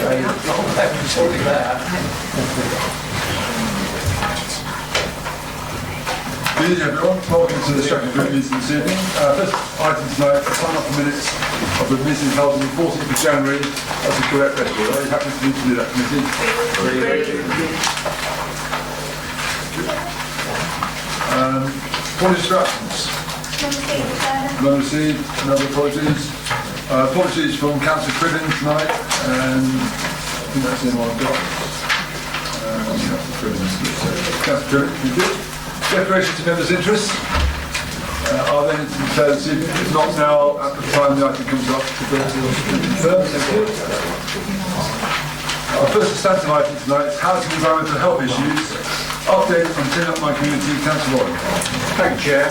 Good evening everyone, welcome to the Strategy Group meeting this evening. First item tonight, the sign up the minutes of the meeting held on the 14th of January as a correct record. Are you happy to do that committee? Point instructions. None received, no apologies. Apologies from Councillor Cribbin tonight, and I think that's the only one I've got. Councillor Cribbin, thank you. Declaration to members' interests. Are they to be declared this evening? If not now, at the time the item comes up, to confirm. Thank you. Our first substantive item tonight is housing and environmental health issues. Update on Clean Up My Community, Councillor Warren. Thank you, Chair.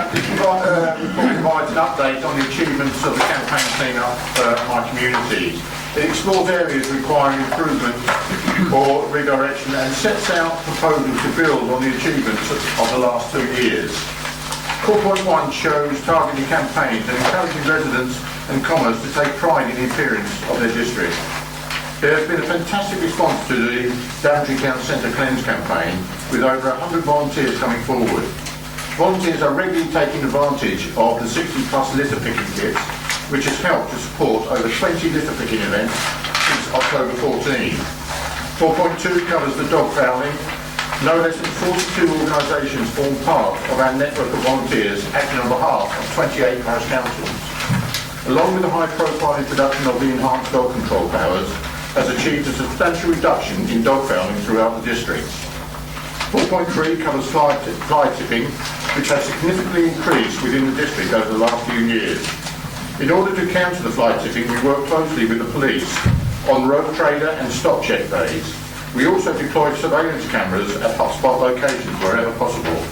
This report provides an update on the achievements of the campaign Clean Up My Community. It explores areas requiring improvement or redirection and sets out proposals to build on the achievements of the last 2 years. Core point 1 shows targeted campaigns and encouraging residents and commerce to take pride in the appearance of their district. There has been a fantastic response to the Daventry Town Centre Cleanse campaign, with over 100 volunteers coming forward. Volunteers are regularly taking advantage of the 60+ litter picking kits, which has helped to support over 20 litter picking events since October 14. 4.2 covers the dog fouling. No less than 42 organisations form part of our network of volunteers acting on behalf of 28 parish councils. Along with the high-profile introduction of the enhanced dog control powers, has achieved a substantial reduction in dog fouling throughout the district. 4.3 covers fly tipping, which has significantly increased within the district over the last few years. In order to counter the fly tipping, we work closely with the police on road trader and stop check days. We also deploy surveillance cameras at hotspot locations wherever possible.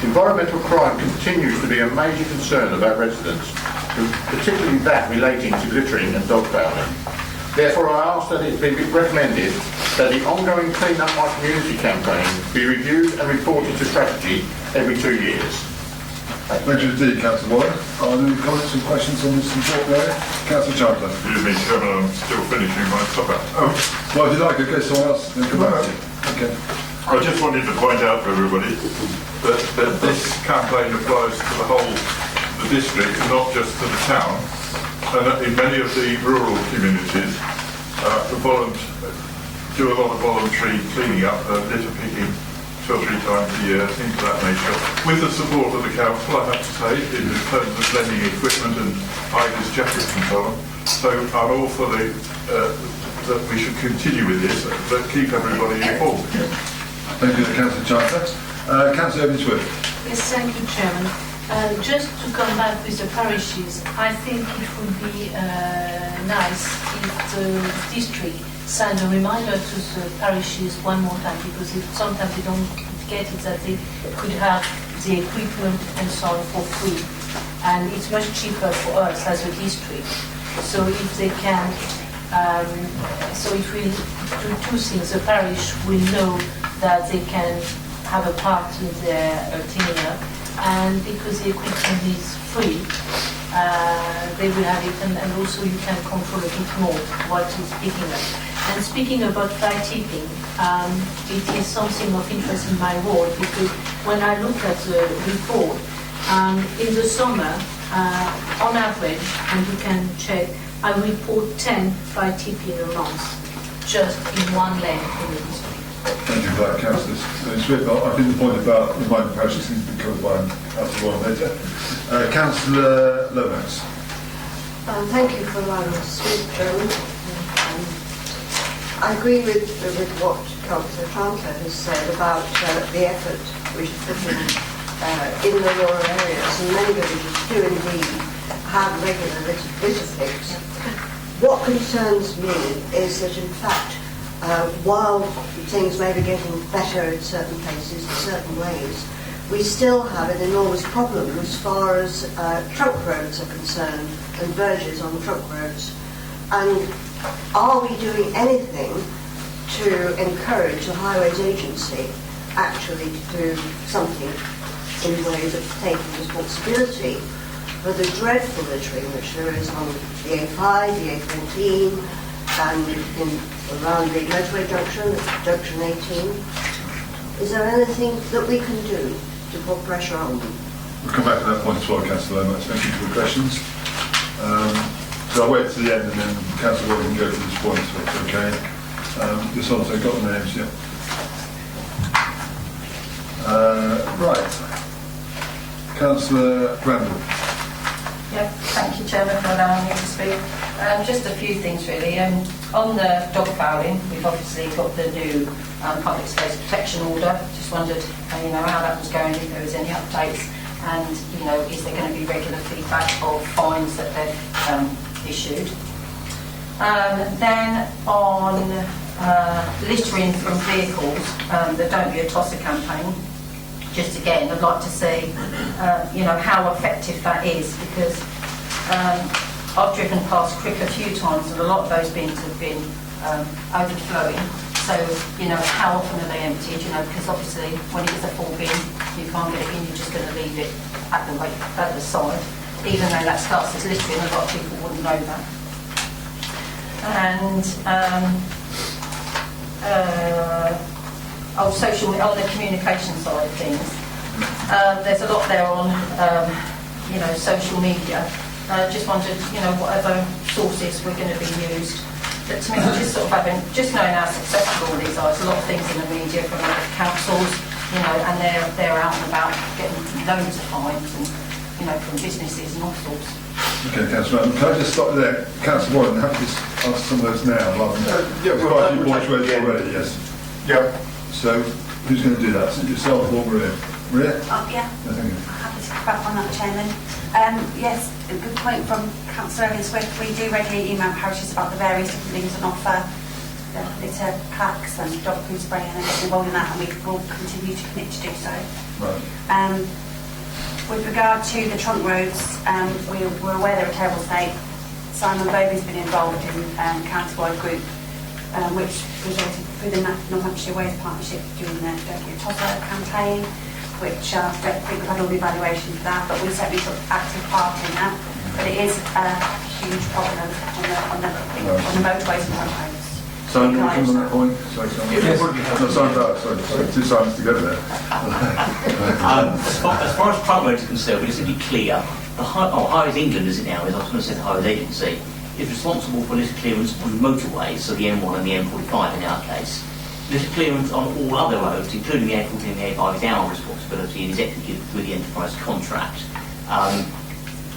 Environmental crime continues to be a major concern of our residents, particularly that relating to littering and dog fouling. Therefore, I ask that it be recommended that the ongoing Clean Up My Community campaign be reviewed and reported to strategy every 2 years. Thank you indeed, Councillor Warren. Are there any comments and questions on this report there? Councillor Chandler. Excuse me, Chairman, I'm still finishing my supper. Oh, well, if you like, okay, someone else, then come back to you. Okay. I just wanted to point out to everybody that this campaign applies to the whole of the district, not just to the town. And that in many of the rural communities, do a lot of voluntary cleaning up, litter picking 2 or 3 times a year, things of that nature. With the support of the council, I have to say, in terms of lending equipment and hiders, jackets and so on. So I'm all for that we should continue with this, but keep everybody informed. Thank you, Councillor Chandler. Councillor Evans-Wood. Yes, thank you, Chairman. Just to come back with the parishes, I think it would be nice if the district send a reminder to the parishes one more time, because sometimes they don't get it, that they could have the equipment and so on for free. And it's much cheaper for us as a district. So if they can, so it will do 2 things. The parish will know that they can have a part in their cleaning up, and because the equipment is free, they will have it, and also you can control a bit more what is picking up. And speaking about fly tipping, it is something of interest in my role, because when I look at the report, in the summer, on average, and you can check, I report 10 fly tipping a month, just in one lane in the district. Thank you for that, Councillor Swift. I think the point about reminding parishes seems to be covered by Councillor Warren later. Councillor Lomax. Thank you for allowing me to speak, Chairman. I agree with what Councillor Chandler has said about the effort we should put in the rural areas, and many villages do indeed have regular litter picks. What concerns me is that, in fact, while things may be getting better in certain places, in certain ways, we still have an enormous problem as far as trunk roads are concerned and verges on trunk roads. And are we doing anything to encourage the Highways Agency actually to do something in ways of taking responsibility for the dreadful littering which there is on the A5, the A14, and around the motorway junction, junction 18. Is there anything that we can do to put pressure on them? We'll come back to that point as well, Councillor Lomas. Thank you for the questions. So I'll wait to the end and then Councillor Waller can go through this point, so it's okay. Just also got the names, yeah. Right. Councillor Randall. Yeah, thank you, Chairman, for allowing me to speak. Just a few things really. On the dog fouling, we've obviously got the new public space protection order. Just wondered, how that was going, if there was any updates, and is there going to be regular feedback of fines that they've issued. Then on littering from vehicles, the Don't Be a Tosser campaign. Just again, I'd like to see, how effective that is, because I've driven past Crick a few times and a lot of those bins have been overflowing. So, how often are they emptied? Because obviously when it is a full bin, you can't get it in, you're just going to leave it at the side. Even though that starts as littering, a lot of people wouldn't know that. And on the communication side of things, there's a lot there on, social media. Just wondered, what other sources were going to be used. But to me, just knowing how successful all these are, there's a lot of things in the media from other councils, and they're out and about getting loads of fines, and from businesses and all sorts. Okay, Councillor Randall. Can I just stop there? Councillor Warren, have to answer some of those now rather than... Yeah, quite a few points raised already, yes. Yep. So, who's going to do that? Is it yourself or Maria? Maria? Oh, yeah. No, thank you. I'm happy to come back on that, Chairman. Yes, a good point from Councillor Evans-Swift. We do regularly email parishes about the various different things on offer, the litter packs and dog food spray and everything involved in that, and we will continue to commit to do so. Right. With regard to the trunk roads, we're aware they're a terrible state. Simon Bowie's been involved in county-wide group, which resulted through the North Hampshire Ways Partnership doing the Don't Be a Tosser campaign, which I don't think we've had all the evaluation for that, but we certainly took active part in that. But it is a huge problem on the motorways and trunk roads. Simon, you want to come on that point? Sorry, Simon. Yes. No, sorry, two Simons together there. As far as trunk roads are concerned, just to be clear, the Highways England, as it now is, I was going to say the Highways Agency, is responsible for litter clearance on motorways, so the M1 and the M45 in our case. Litter clearance on all other roads, including the A40 and the A5, is our responsibility and is executed through the enterprise contract.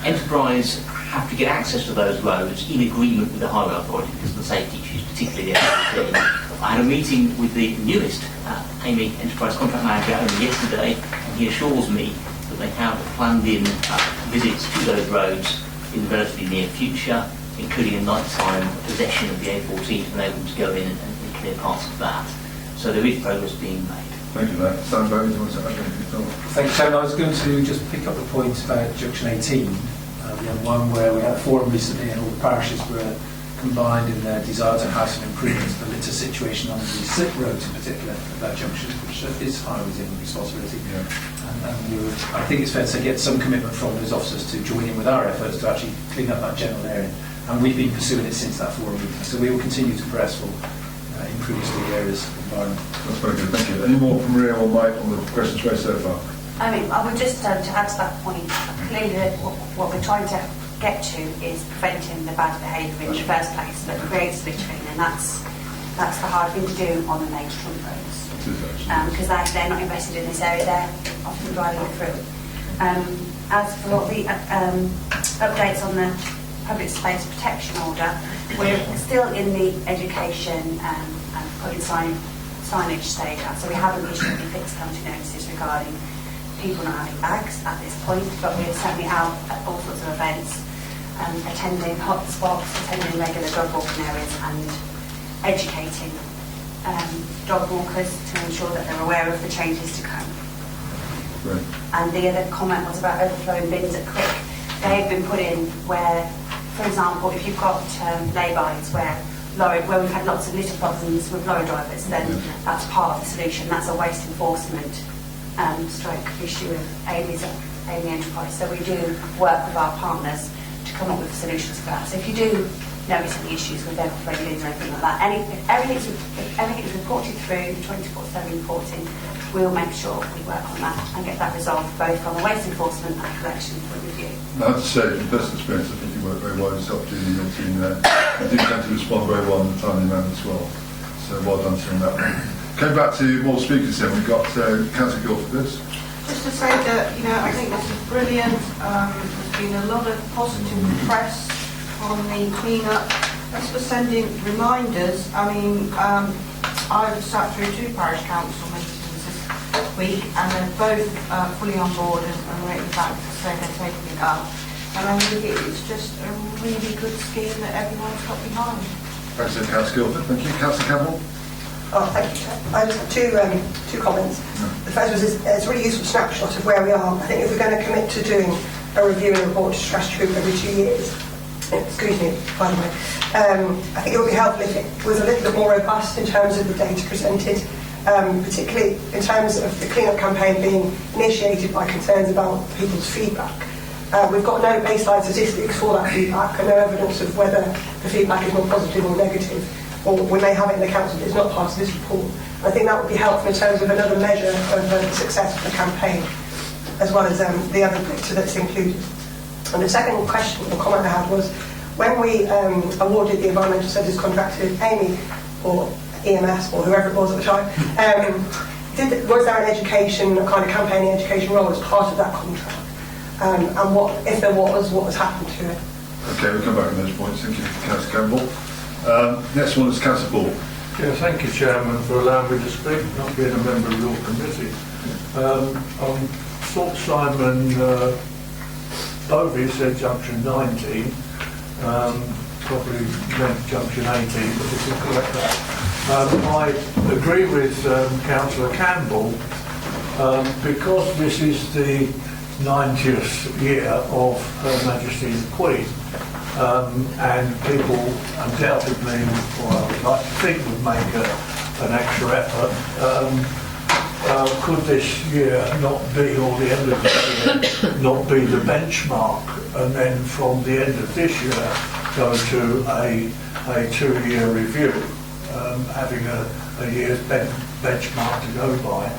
Enterprise have to get access to those roads in agreement with the highway authority because of the safety issues, particularly the A40. I had a meeting with the newest Amy Enterprise Contract Manager only yesterday, and he assures me that they have planned in visits to those roads in the relatively near future, including a nighttime possession of the A14 to enable them to go in and clear parts of that. So there is progress being made. Thank you for that. Simon Bowes, you want to say anything? Thank you, Chairman. I was going to just pick up the point about Junction 18, the M1, where we had a forum recently and all the parishes were combined in their desire to have some improvements to the litter situation on the slip roads in particular at that junction, which is Highways England responsibility. Yeah. And I think it's fair to say get some commitment from those officers to join in with our efforts to actually clean up that general area. And we've been pursuing it since that forum meeting. So we will continue to press for improvements to the area's environment. That's very good, thank you. Any more from Maria or Mike on the questions raised so far? I would just to add to that point, clearly what we're trying to get to is preventing the bad behaviour in the first place that creates littering, and that's the hard thing to do on the major trunk roads. Because they're not invested in this area, they're often driving it through. As for what the updates on the public space protection order, we're still in the education and putting signage stage out, so we haven't issued any fixed county notices regarding people not having bags at this point, but we're certainly out at all sorts of events, attending hotspots, attending regular dog walking areas and educating dog walkers to ensure that they're aware of the changes to come. Right. And the other comment was about overflowing bins at Crick. They've been put in where, for example, if you've got lay-bys where we've had lots of litter problems with lorry drivers, then that's part of the solution. That's a waste enforcement stroke issue of Amy Enterprise. So we do work with our partners to come up with solutions for that. So if you do notice any issues with their regulars or anything like that. If everything's reported through, 24/7 reporting, we'll make sure we work on that and get that resolved both from a waste enforcement and collection point of view. I have to say, from personal experience, I think you work very well yourself, Julie, your team there. You do tend to respond very well in a timely manner as well. So well done to you on that one. Coming back to more speakers then, we've got Councillor Guilford this. Just to say that, I think this is brilliant. There's been a lot of positive press on the clean-up. As for sending reminders, I've sat through 2 parish council meetings this week, and they're both fully on board and waiting back to say they're taking it up. And I think it's just a really good scheme that everyone's got behind. Thanks, Councillor Guilford. Thank you. Councillor Campbell. Oh, thank you, Chair. I just have two comments. The first was it's a really useful snapshot of where we are. I think if we're going to commit to doing a review and report to Strategy Group every 2 years, excuse me, by the way, I think it would be helpful if it was a little bit more robust in terms of the data presented, particularly in terms of the clean-up campaign being initiated by concerns about people's feedback. We've got no baseline statistics for that feedback and no evidence of whether the feedback is more positive or negative. Or we may have it in the council, but it's not part of this report. I think that would be helpful in terms of another measure of the success of the campaign, as well as the other data that's included. And the second question or comment I had was, when we awarded the environmental services contract to Amy, or EMS, or whoever it was at the time, was there an education, a kind of campaigning education role as part of that contract? And what, if there was, what has happened to it? Okay, we'll come back on those points. Thank you, Councillor Campbell. Next one is Councillor Ball. Yeah, thank you, Chairman, for allowing me to speak, not being a member of your committee. On Fort Simon Bovey said junction 19, probably meant junction 18, but if you correct that. I agree with Councillor Campbell, because this is the 90th year of Her Majesty the Queen, and people undoubtedly, or I would like to think, would make an extra effort. Could this year not be, or the end of this year, not be the benchmark, and then from the end of this year go to a 2-year review, having a year's benchmark to go by.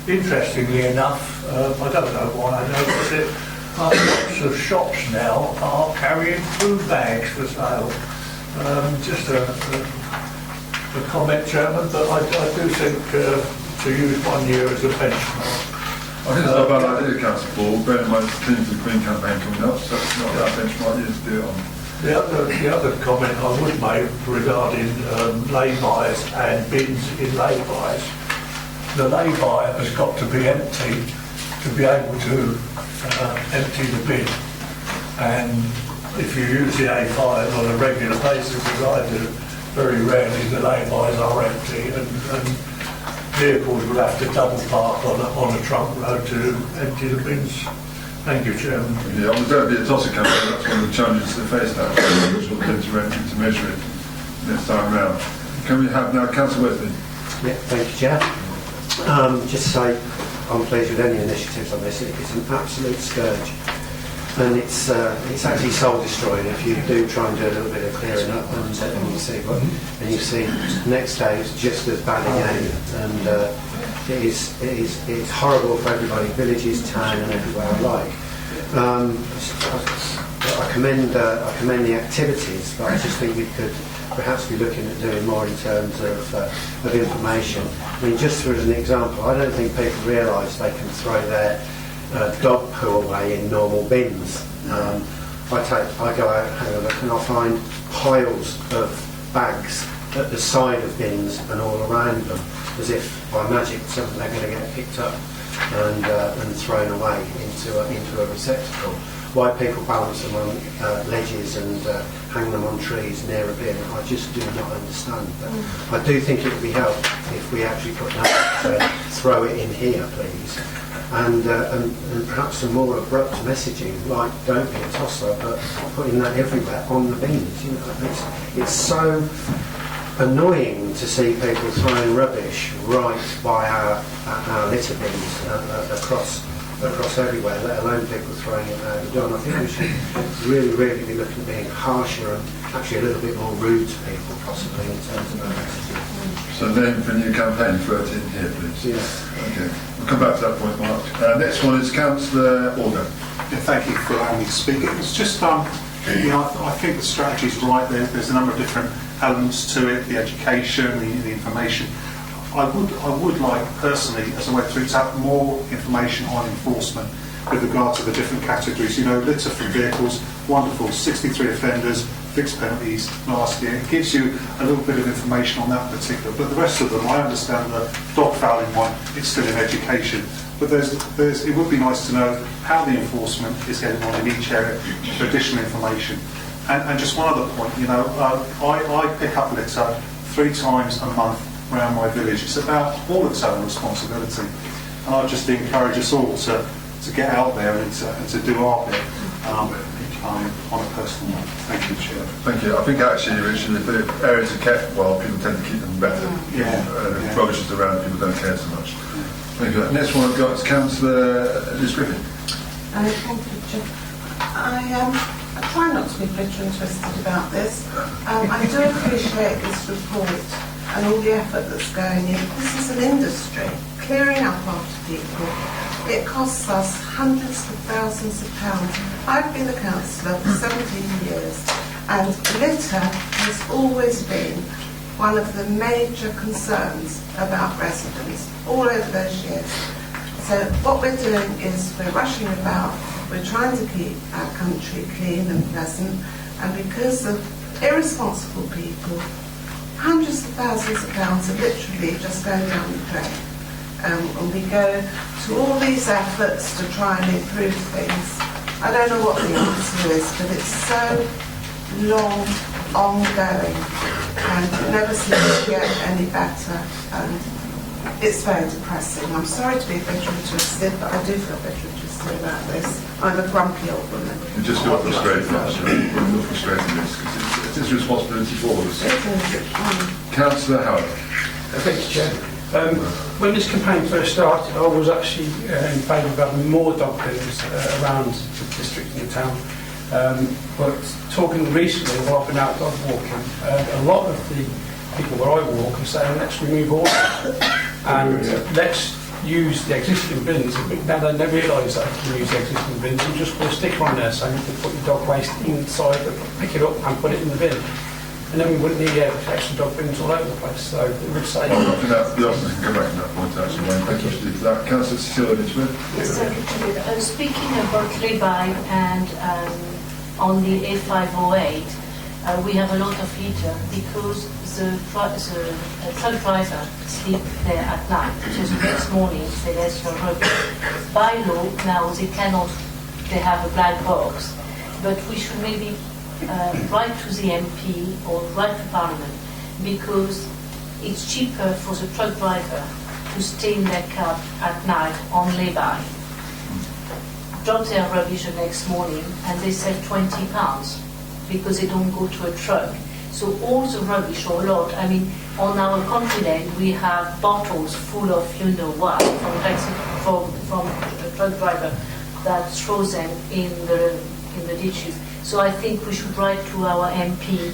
Interestingly enough, I don't know why I noticed it, lots of shops now are carrying food bags for sale. Just a comment, Chairman, but I do think to use 1 year as a benchmark. I think it's not a bad idea, Councillor Ball. Bear in mind it's the Clean for the Queen campaign coming up, so it's not that benchmark year to do it on. The other comment I would make regarding lay-bys and bins in lay-bys, the lay-by has got to be empty to be able to empty the bin. And if you use the A5 on a regular basis, as I do, very rarely the lay-bys are empty, and vehicles will have to double park on a trunk road to empty the bins. Thank you, Chairman. Yeah, on the Daventry Tosser campaign, that's one of the challenges they face now, which will be to measure it next time round. Can we have now Councillor Wesley? Yeah, thank you, Chair. Just to say, I'm pleased with any initiatives on this. It's an absolute scourge, and it's actually soul destroying if you do try and do a little bit of clearing up, and you see next day it's just as bad again, and it is horrible for everybody, villages, town, and everywhere alike. I commend the activities, but I just think we could perhaps be looking at doing more in terms of information. I mean, just as an example, I don't think people realise they can throw their dog poo away in normal bins. I go out and have a look, and I find piles of bags at the side of bins and all around them, as if by magic something they're going to get picked up and thrown away into a receptacle. Why people balance them on ledges and hang them on trees near a bin, I just do not understand. But I do think it would be helpful if we actually put that, throw it in here, please. And perhaps some more abrupt messaging, like don't be a tosser, but putting that everywhere on the bins. You know, it's so annoying to see people throwing rubbish right by our litter bins across everywhere, let alone people throwing it out the door. And I think we should really be looking at being harsher and actually a little bit more rude to people, possibly, in terms of our messaging. So name for a new campaign, throw it in here, please. Yes. Okay. We'll come back to that point, Mark. Next one is Councillor Organ. Yeah, thank you for allowing me to speak. It's just, I think the strategy's right. There's a number of different elements to it, the education, the information. I would like, personally, as I went through, to have more information on enforcement with regard to the different categories. You know, litter from vehicles, wonderful, 63 offenders, fixed penalties last year. It gives you a little bit of information on that particular, but the rest of them, I understand the dog fouling one, it's still in education. But it would be nice to know how the enforcement is getting on in each area for additional information. And just one other point, you know, I pick up litter 3 times a month around my village. It's about all of its own responsibility. And I just encourage us all to get out there and to do our bit on a personal note. Thank you, Chair. Thank you. I think actually, Richard, if the areas are kept well, people tend to keep them better. If rubbish is around, people don't care so much. Thank you. Next one I've got is Councillor Liz Griffin. Thank you, Chair. I try not to be bitter and twisted about this. I do appreciate this report and all the effort that's going in. This is an industry, clearing up after people. It costs us hundreds of thousands of pounds. I've been a councillor for 17 years, and litter has always been one of the major concerns about residents all over those years. So what we're doing is we're rushing about, we're trying to keep our country clean and pleasant, and because of irresponsible people, hundreds of thousands of pounds are literally just going down the drain. And we go to all these efforts to try and improve things. I don't know what the answer is, but it's so long, ongoing, and it never seems to get any better, and it's very depressing. I'm sorry to be a bit twisted, but I do feel a bit twisted about this. I'm a grumpy old woman. You just feel frustrated, actually. You feel frustrated in this, because it's his responsibility for us. Councillor Howard. Thanks, Chair. When this campaign first started, I was actually in favour of having more dog bins around the district and the town. But talking recently, while I've been out dog walking, a lot of the people where I walk are saying, let's remove all of them and let's use the existing bins. Now they realise that they can use the existing bins and just put a sticker on there saying you can put your dog waste inside, pick it up and put it in the bin. And then we wouldn't need extra dog bins all over the place. So it would say. I think that the officer can come back to that point actually. Wayne. Thank you for that. Councillor Cecilia Litchfield. Yes, Secretary. Speaking about lay-by and on the A508, we have a lot of litter because the truck driver sleep there at night. So the next morning they let your rubbish. By law now they have a black box, but we should maybe write to the MP or write to Parliament, because it's cheaper for the truck driver to stay in their cab at night on lay-by, drop their rubbish the next morning, and they save £20 because they don't go to a truck. So all the rubbish, or a lot, I mean, on our continent we have bottles full of you know what from a truck driver that throws them in the ditches. So I think we should write to our MP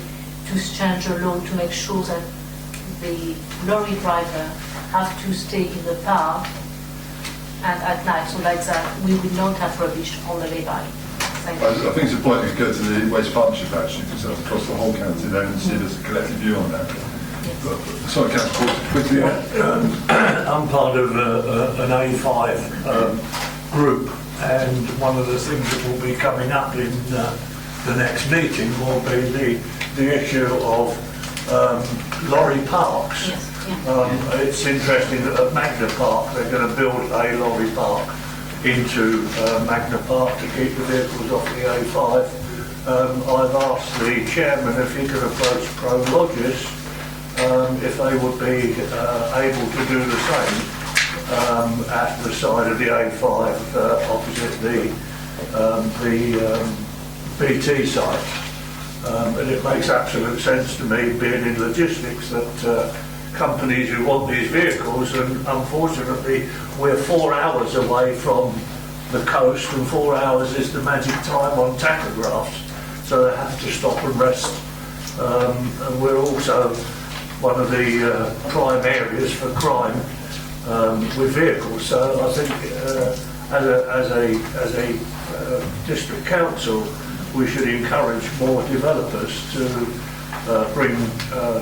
to change the law to make sure that the lorry driver have to stay in the park and at night, so like that we will not have rubbish on the lay-by. Thank you. I think it's a point we go to the Waste Partnership actually, because that's across the whole county then and see there's a collective view on that. Yes. But, sorry, Councillor Porter, quickly. I'm part of an A5 group, and one of the things that will be coming up in the next meeting will be the issue of lorry parks. Yes. Yeah. It's interesting that at Magna Park they're going to build a lorry park into Magna Park to keep the vehicles off the A5. I've asked the chairman if he could approach Pro Lodges if they would be able to do the same at the side of the A5 opposite the BT site. And it makes absolute sense to me, being in logistics, that companies who want these vehicles, and unfortunately we're 4 hours away from the coast, and 4 hours is the magic time on tachographs, so they have to stop and rest. And we're also one of the prime areas for crime with vehicles. So I think as a district council, we should encourage more developers to bring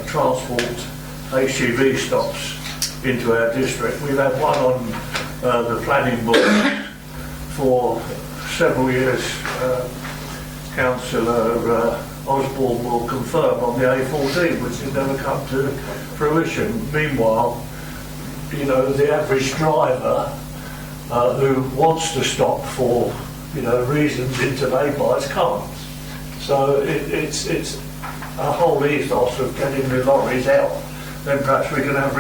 transport HGV stops into our district. We've had one on the planning board for several years. Councillor Osborne will confirm on the A14, which has never come to fruition. Meanwhile, you know, the average driver who wants to stop for, you know, reasons into lay-bys can't. So it's a whole ethos of getting the lorries out. Then perhaps we can have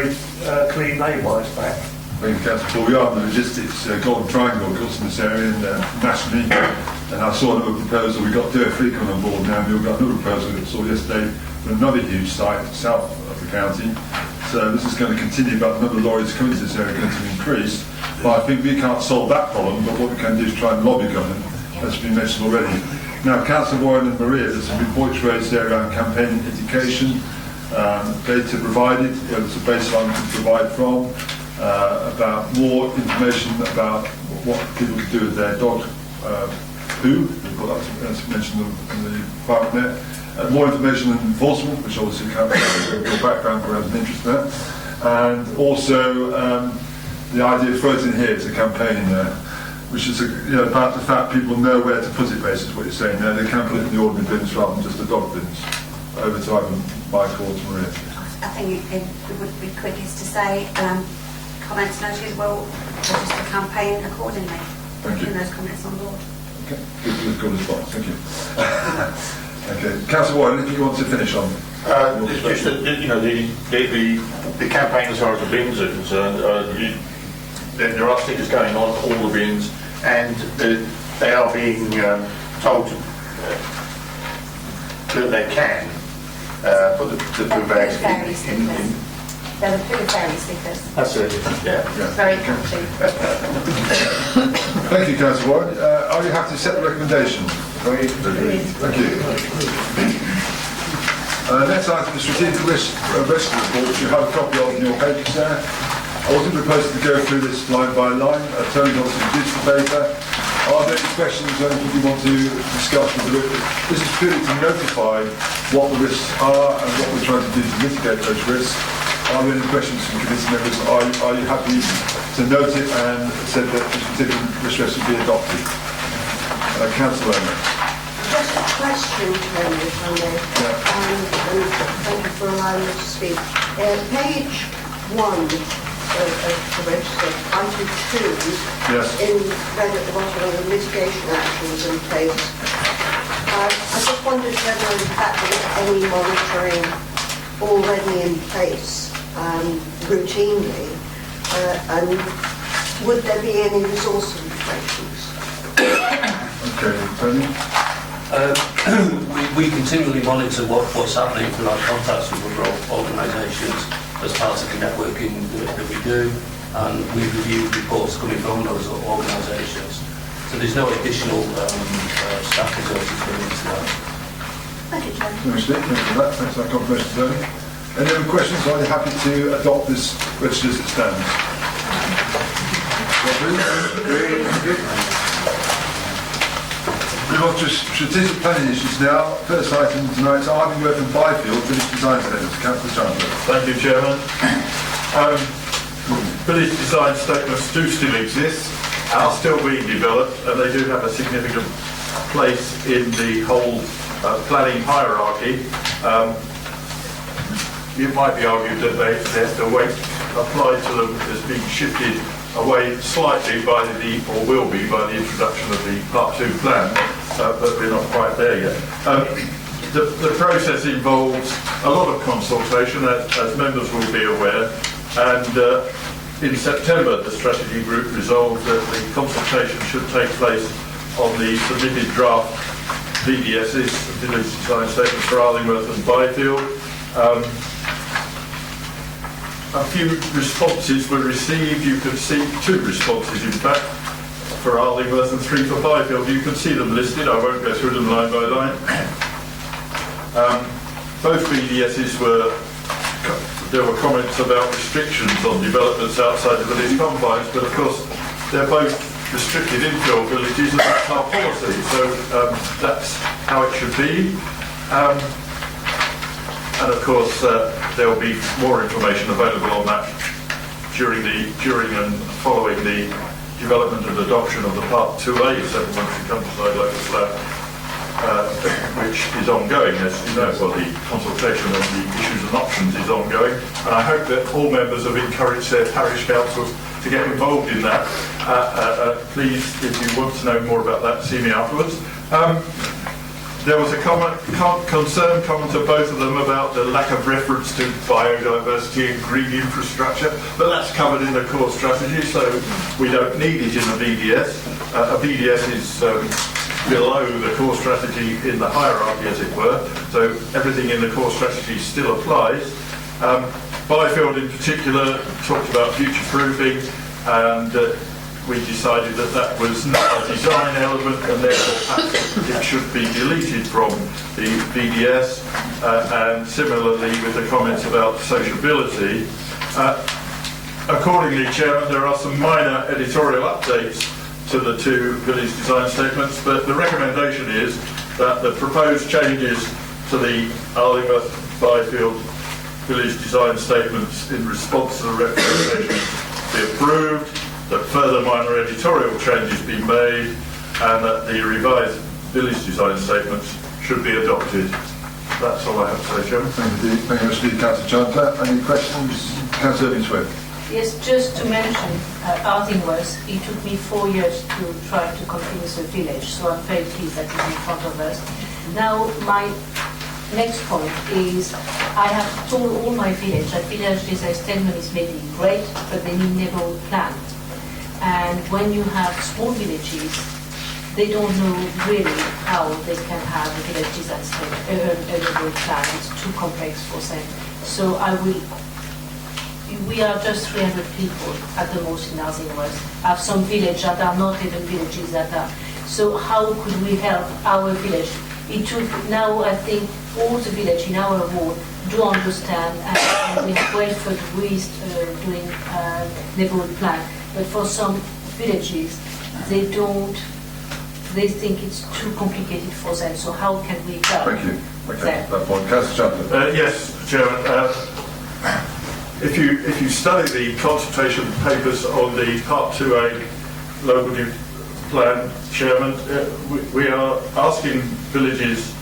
clean lay-bys back. Thank you, Councillor. We are in the logistics Golden Triangle, of course, in this area and nationally. And I saw another proposal. We got Daventry coming on board now. We've got another proposal that we saw yesterday for another huge site south of the county. So this is going to continue, but the number of lorries coming to this area are going to increase. But I think we can't solve that problem, but what we can do is try and lobby government, as has been mentioned already. Now, Councillor Warren and Maria, there's some reports raised there around campaign education, data provided, there's a baseline to provide from, about more information about what people can do with their dog poo, that's mentioned in the department there. More information on enforcement, which obviously comes from your background, who has an interest in that. And also the idea of floating here is a campaign which is about the fact people know where to put it, basically, what you're saying there. They can put it in the ordinary bins rather than just the dog bins. Over to either Michael or to Maria. I think it would be quickest to say comments noted will register the campaign accordingly. Thank you. Those comments on board. Okay, good response. Thank you. Okay, Councillor Warren, if you want to finish on. It's just that, you know, the campaign as far as the bins are concerned, there are stickers going on all the bins, and they are being told that they can put the poo bags in. They're the poo fairy stickers. That's it. Yeah. Very catchy. Thank you, Councillor Warren. Are you happy to set the recommendation? Thank you. Next item, the strategic risk report, which you have a copy of in your papers there. I wasn't proposing to go through this line by line. Tony's obviously produced the paper. Are there any questions or anything you want to discuss with the witness? This is purely to notify what the risks are and what we're trying to do to mitigate those risks. Are there any questions from committee members? Are you happy to note it and said that this particular risk should be adopted? Councillor Omer. Just a question, Tony, if I may. And thank you for allowing me to speak. Page 1 of the register, item 2, in red at the bottom of the mitigation actions in place. I just wondered whether in fact there is any monitoring already in place routinely, and would there be any resource limitations? Okay, Tony. We continually monitor what's happening through our contacts with other organisations as part of the networking that we do, and we review reports coming from those organisations. So there's no additional staff resources going into that. Thank you, Chair. Thank you for that. Thanks for that confirmation, Tony. Any other questions? Are you happy to adopt this register as it stands? Move on to strategic planning issues now. First item tonight is Ivingworth and Byfield village design statements. Councillor Chandler. Thank you, Chairman. Village design statements do still exist, are still being developed, and they do have a significant place in the whole planning hierarchy. It might be argued that the weight applied to them is being shifted away slightly by or will be by the introduction of the Part 2 plan, but we're not quite there yet. The process involves a lot of consultation, as members will be aware, and in September the strategy group resolved that the consultation should take place on the submitted draft VDSs, Village Design Statements for Ivingworth and Byfield. A few responses were received. You could see 2 responses, in fact. for Ardingworth and 3 for Byfield. You can see them listed. I won't go through them line by line. Both BDSs there were comments about restrictions on developments outside the village confines, but of course they're both restricted infill villages, and that's our policy. So that's how it should be. And of course, there will be more information available on that during and following the development and adoption of the Part 2A Supplementary Countryside Local Plan, which is ongoing, as you know. Well, the consultation on the issues and options is ongoing, and I hope that all members have encouraged their parish councils to get involved in that. Please, if you want to know more about that, see me afterwards. There was a concern common to both of them about the lack of reference to biodiversity and green infrastructure, but that's covered in the core strategy, so we don't need it in a BDS. A BDS is below the core strategy in the hierarchy, as it were, so everything in the core strategy still applies. Byfield in particular talked about future-proofing, and we decided that that was not a design element, and therefore it should be deleted from the BDS, and similarly with the comments about sociability. Accordingly, Chairman, there are some minor editorial updates to the 2 village design statements, but the recommendation is that the proposed changes to the Ardingworth Byfield village design statements in response to the recommendation be approved, that further minor editorial changes be made, and that the revised village design statements should be adopted. That's all I have to say, Chairman. Thank you very much, Councillor Chandler. Any questions? Councillor Swift. Yes, just to mention, Ardingworth, it took me 4 years to try to convince the village, so I'm very pleased that it's in front of us. Now, my next point is, I have told all my village that village design statements may be great, but they need neighbourhood plan. And when you have small villages, they don't know really how they can have a village design neighbourhood plan. It's too complex for them. So we are just 300 people at the most in Ardingworth. I have some villages that are not even villages that are. So how could we help our village? It took, now I think all the village in our ward do understand, and we have Welford who is doing neighbourhood plan. But for some villages, they don't, they think it's too complicated for them. So how can we help? Thank you. Okay, that point. Councillor Chandler. Yes, Chairman. If you study the consultation papers on the Part 2A local plan, Chairman, we are asking villages,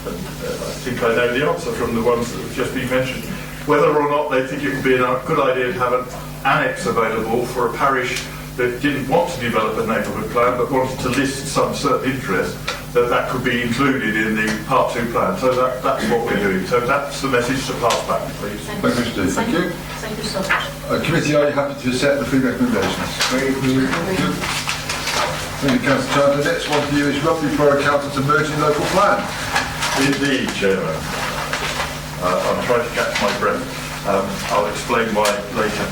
and I think I know the answer from the ones that have just been mentioned, whether or not they think it would be a good idea to have an annex available for a parish that didn't want to develop a neighbourhood plan but wanted to list some certain interest, that could be included in the Part 2 plan. So that's what we're doing. So that's the message to pass back, please. Thank you, Mr. D. Thank you. Thank you so much. Committee, are you happy to accept the 3 recommendations? Thank you. Thank you, Councillor Chandler. The next one for you is Rugby Borough Council's emerging local plan. Indeed, Chairman. I'm trying to catch my breath. I'll explain why later.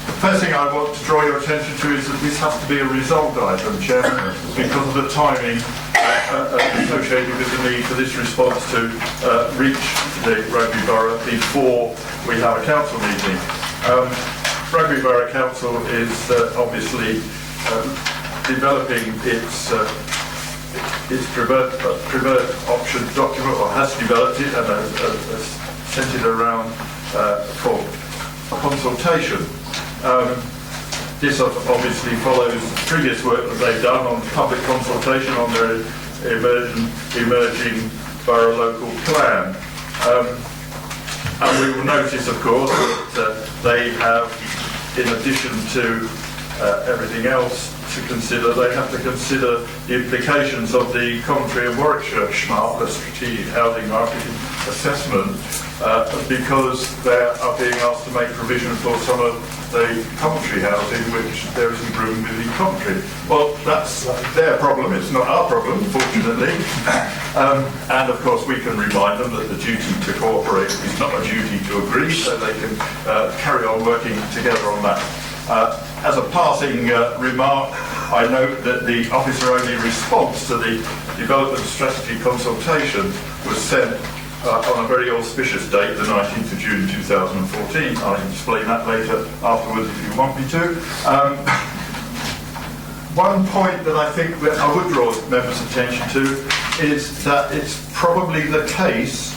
The first thing I want to draw your attention to is that this has to be a resolved item, Chairman, because of the timing associated with the need for this response to reach the Rugby Borough before we have a council meeting. Rugby Borough Council is obviously developing its preferred option document, or has developed it and has sent it around for consultation. This obviously follows previous work that they've done on public consultation on their emerging borough local plan. And we will notice, of course, that they have, in addition to everything else to consider, they have to consider the implications of the Coventry and Warwickshire SMART, the Strategic Housing Marketing Assessment, because they are being asked to make provision for some of the Coventry housing which there isn't room within Coventry. Well, that's their problem, it's not our problem, fortunately. And of course we can remind them that the duty to cooperate is not a duty to agree, so they can carry on working together on that. As a passing remark, I note that the officer-only response to the development strategy consultation was sent on a very auspicious date, the 19th of June 2014. I'll explain that later afterwards if you want me to. One point that I think that I would draw members' attention to is that it's probably the case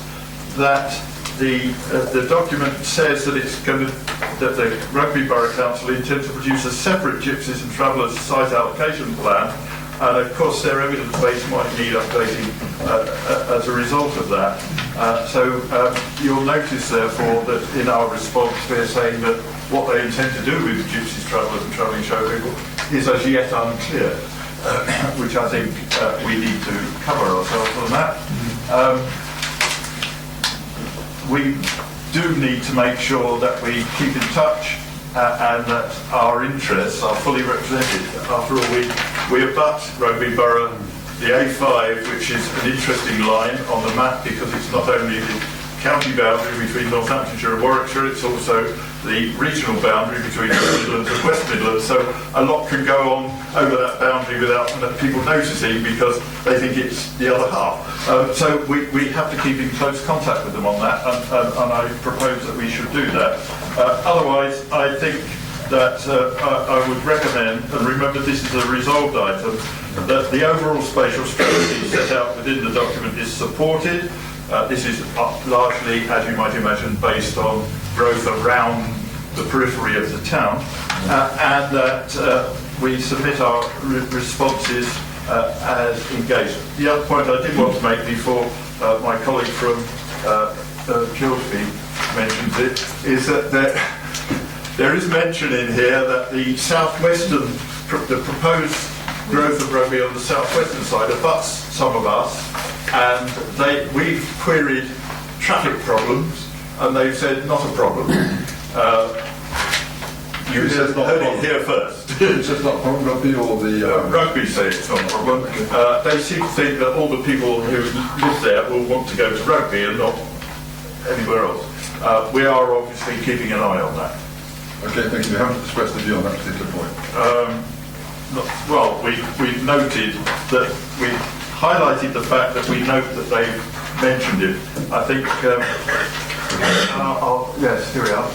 that the document says that that the Rugby Borough Council intends to produce a separate Gypsies and Travellers site allocation plan, and of course their evidence base might need updating as a result of that. So you'll notice therefore that in our response we're saying that what they intend to do with the Gypsies, Travellers and Travelling Show people is as yet unclear, which I think we need to cover ourselves on that. We do need to make sure that we keep in touch and that our interests are fully represented. After all, we abut Rugby Borough, the A5, which is an interesting line on the map because it's not only the county boundary between Northamptonshire and Warwickshire, it's also the regional boundary between the Midlands and West Midlands, so a lot can go on over that boundary without people noticing because they think it's the other half. So we have to keep in close contact with them on that, and I propose that we should do that. Otherwise, I think that I would recommend, and remember this is a resolved item, that the overall spatial strategy set out within the document is supported. This is largely, as you might imagine, based on growth around the periphery of the town, and that we submit our responses as engaged. The other point I did want to make before my colleague from Kilsby mentions it is that there is mention in here that the southwestern, the proposed growth of Rugby on the southwestern side abuts some of us, and we've queried traffic problems, and they've said not a problem. You heard it here first. It's just not from Rugby or the... Rugby say it's not a problem. They seem to think that all the people who live there will want to go to Rugby and not anywhere else. We are obviously keeping an eye on that. Okay, thank you. We haven't expressed a view on that particular point. Well, we've noted that we've highlighted the fact that we note that they've mentioned it. I think, yes, here we are.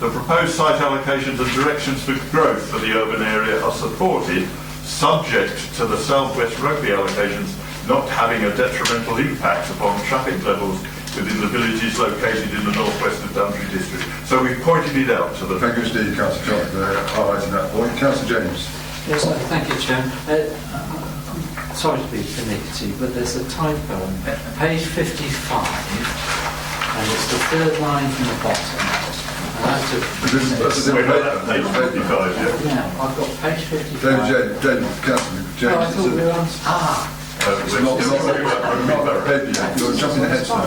The proposed site allocations and directions for growth for the urban area are supported, subject to the Southwest Rugby allocations not having a detrimental impact upon traffic levels within the villages located in the northwest of Daventry district. So we've pointed it out to them. Thank you, Steve. Councillor John, for highlighting that point. Councillor James. Yes, thank you, Chair. Sorry to be finicky, but there's a typo on page 55, and it's the third line from the bottom. This is in page 55, yeah? Yeah, I've got page 55. Councillor James. No, I thought we were on... It's not that paper yet. You're jumping ahead, sir.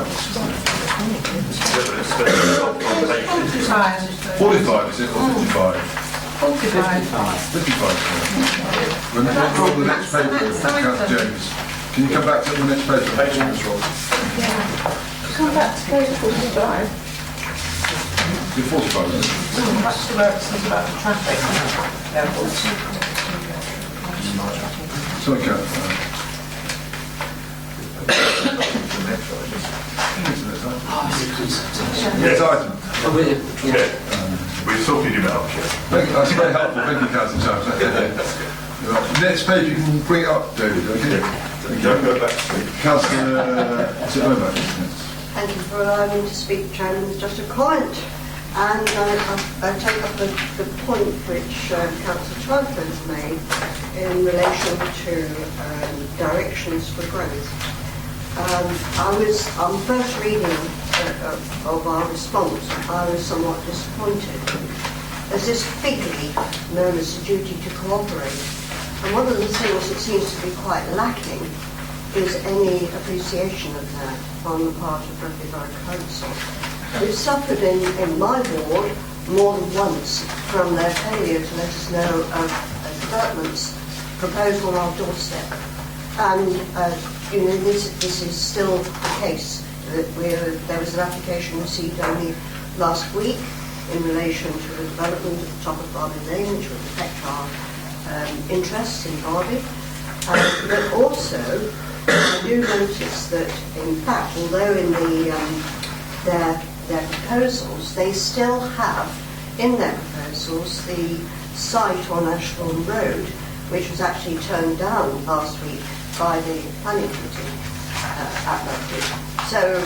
45, is it, or 55? 55, sir. When we go to the next paper, Councillor James, can you come back to the next paper? Come back to page 45. You're 45, isn't it? That's where it says about the traffic. Sorry, Councillor. Yes, item. Okay. We sorted him out, Chair. Thank you. That's very helpful. Thank you, Councillor James. Next page, you can bring it up, David, okay? Don't go back to sleep. Councillor Zimmerman. Thank you for allowing me to speak, Chairman. It's just a comment. And I take up the point which Councillor Twyford has made in relation to directions for growth. On first reading of our response, I was somewhat disappointed. There's this fig leaf known as the duty to cooperate. And one of the things that seems to be quite lacking is any appreciation of that on the part of Rugby Borough Council. We've suffered in my ward more than once from their failure to let us know of a development's proposal on our doorstep. And this is still the case. That there was an application received only last week in relation to the development at the top of Barby Lane, which would affect our interests in Barby. But also, I do notice that, in fact, although in their proposals, they still have in their proposals the site on Ashbourne Road, which was actually turned down last week by the planning committee at Daventry. So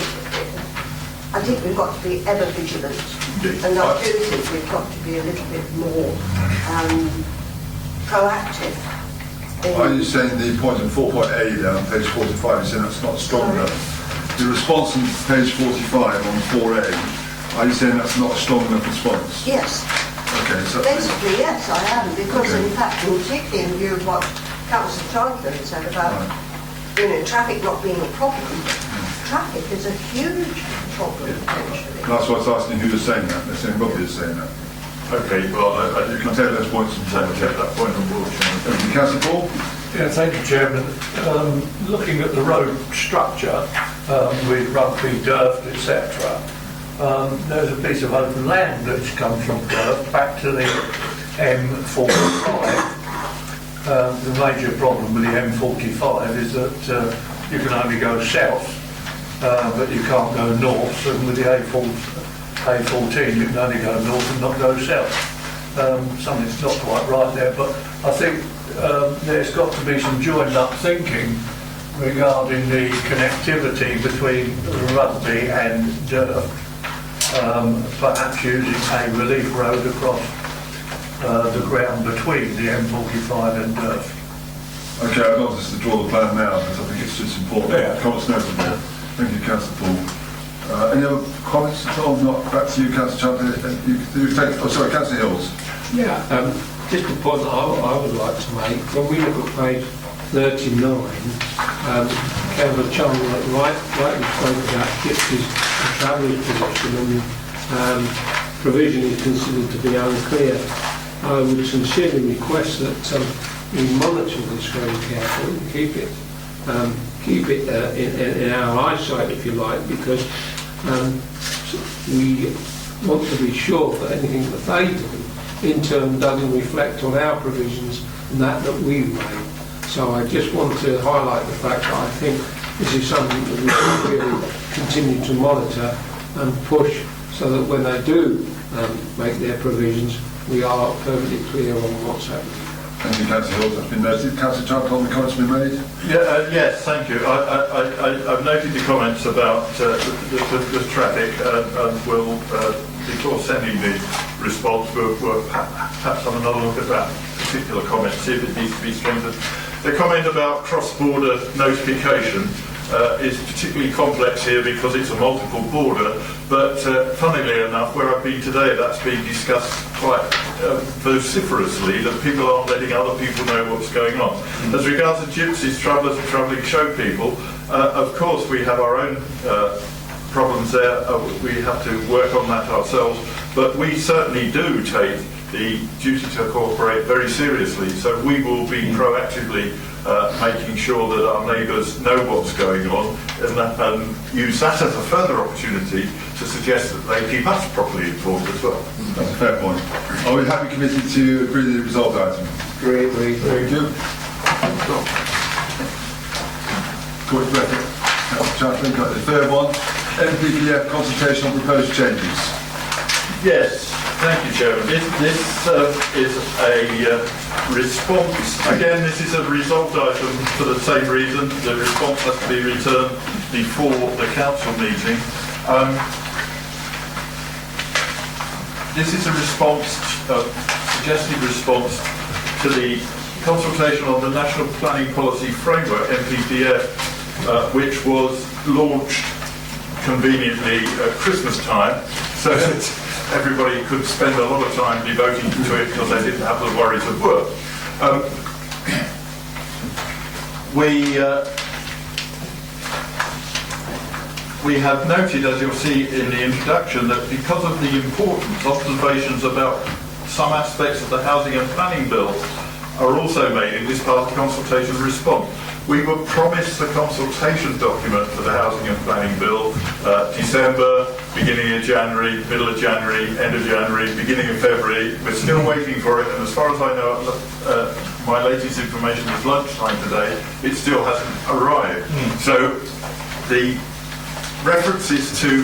I think we've got to be ever vigilant, and I do think we've got to be a little bit more proactive. Are you saying the point in 4.A there on page 45, you're saying that's not strong enough? The response on page 45 on 4A, are you saying that's not a strong enough response? Yes. Okay, so basically, yes, I am, because in fact, particularly in view of what Councillor Chandler had said about, traffic not being a problem, traffic is a huge problem potentially. That's why I was asking who was saying that. They're saying Robbie is saying that. Okay, well, You can take those points and take that point on board, Chairman. Thank you, Councillor Paul. Yeah, thank you, Chairman. Looking at the road structure with Rugby, Derft, etc., there's a piece of open land that's come from Derft back to the M45. The major problem with the M45 is that you can only go south, but you can't go north, and with the A14 you can only go north and not go south. Something's not quite right there, but I think there's got to be some joined up thinking regarding the connectivity between Rugby and Derft, perhaps using a relief road across the ground between the M45 and Derft. Okay, I'd like us to draw the plan now because I think it's just important. Yeah. Comments noted there. Thank you, Councillor Paul. Any other comments at all? Not back to you, Councillor Chandler. Councillor Hills. Yeah, just a point that I would like to make. When we look at page 39, Councillor Chandler rightly spoke about gypsies and travellers' position, and provision is considered to be unclear. I would sincerely request that we monitor this very carefully and keep it in our eyesight, if you like, because we want to be sure that anything that they do in turn doesn't reflect on our provisions and that we've made. So I just want to highlight the fact that I think this is something that we should really continue to monitor and push so that when they do make their provisions, we are perfectly clear on what's happening. Thank you, Councillor Hills. That's been noted. Councillor Chandler, on the comments been made? Yes, thank you. I've noted the comments about the traffic and will, before sending the response, we'll perhaps have another look at that particular comment, see if it needs to be strengthened. The comment about cross-border notification is particularly complex here because it's a multiple border, but funnily enough, where I've been today, that's being discussed quite vociferously, that people aren't letting other people know what's going on. As regards to gypsies, travellers and travelling show people, of course we have our own problems there, we have to work on that ourselves, but we certainly do take the duty to cooperate very seriously, so we will be proactively making sure that our neighbours know what's going on and use that as a further opportunity to suggest that they keep us properly informed as well. That's a fair point. Are we happy committee to agree with the resolved item? Agree. Thank you. Good record. Chaplain, got the third one. MPPF consultation on proposed changes. Yes, thank you, Chairman. This is a response. Again, this is a resolved item for the same reason. The response has to be returned before the council meeting. This is a response, suggested response to the consultation on the National Planning Policy Framework, NPPF, which was launched conveniently at Christmas time, so that everybody could spend a lot of time devoting to it because they didn't have the worries of work. We have noted, as you'll see in the introduction, that because of the importance, observations about some aspects of the Housing and Planning Bill are also made in this part of the consultation response. We were promised the consultation document for the Housing and Planning Bill December, beginning of January, middle of January, end of January, beginning of February. We're still waiting for it, and as far as I know, my latest information was lunchtime today, it still hasn't arrived. So the references to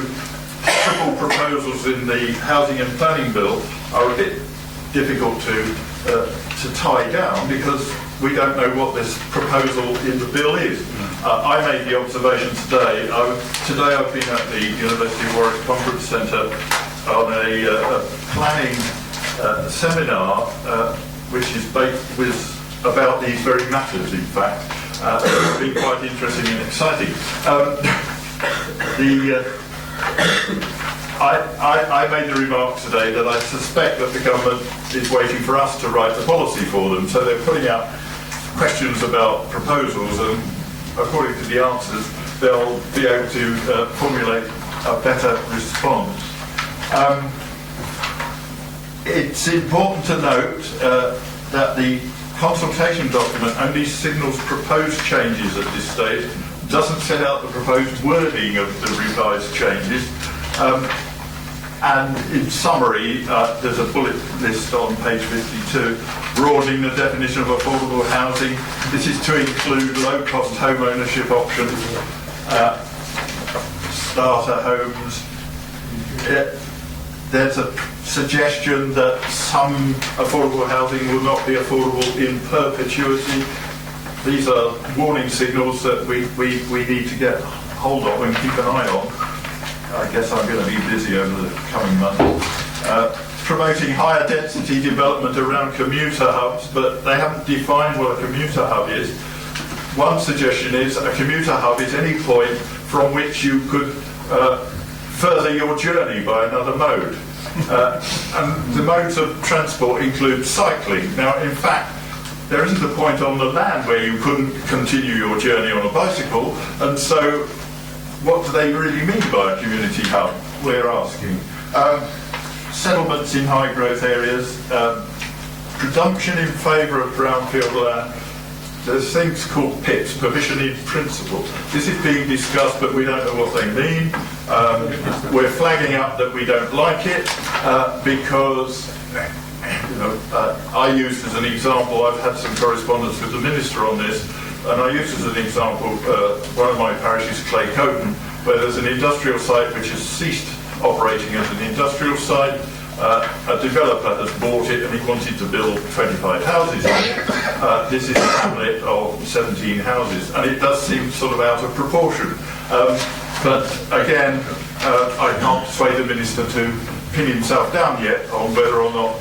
possible proposals in the Housing and Planning Bill are a bit difficult to tie down because we don't know what this proposal in the bill is. I made the observation today. Today I've been at the University of Warwick Conference Centre on a planning seminar, which is about these very matters. In fact, it's been quite interesting and exciting. I made the remark today that I suspect that the government is waiting for us to write the policy for them, so they're putting out questions about proposals, and according to the answers, they'll be able to formulate a better response. It's important to note that the consultation document only signals proposed changes at this stage, doesn't set out the proposed wording of the revised changes. And in summary, there's a bullet list on page 52, broadening the definition of affordable housing. This is to include low-cost home ownership options, starter homes. There's a suggestion that some affordable housing will not be affordable in perpetuity. These are warning signals that we need to get hold of and keep an eye on. I guess I'm going to be busy over the coming months. Promoting higher density development around commuter hubs, but they haven't defined what a commuter hub is. One suggestion is a commuter hub is any point from which you could further your journey by another mode. And the modes of transport include cycling. Now, in fact, there isn't a point on the land where you couldn't continue your journey on a bicycle, and so what do they really mean by a community hub, we're asking. Settlements in high growth areas, presumption in favour of brownfield land. There's things called PIPs, permission in principle. This is being discussed, but we don't know what they mean. We're flagging up that we don't like it because I used as an example, I've had some correspondence with the Minister on this, and I used as an example one of my parishes, Clay Coton, where there's an industrial site which has ceased operating as an industrial site. A developer has bought it and he wanted to build 25 houses on it. This is a hamlet of 17 houses, and it does seem sort of out of proportion. But again, I can't persuade the Minister to pin himself down yet on whether or not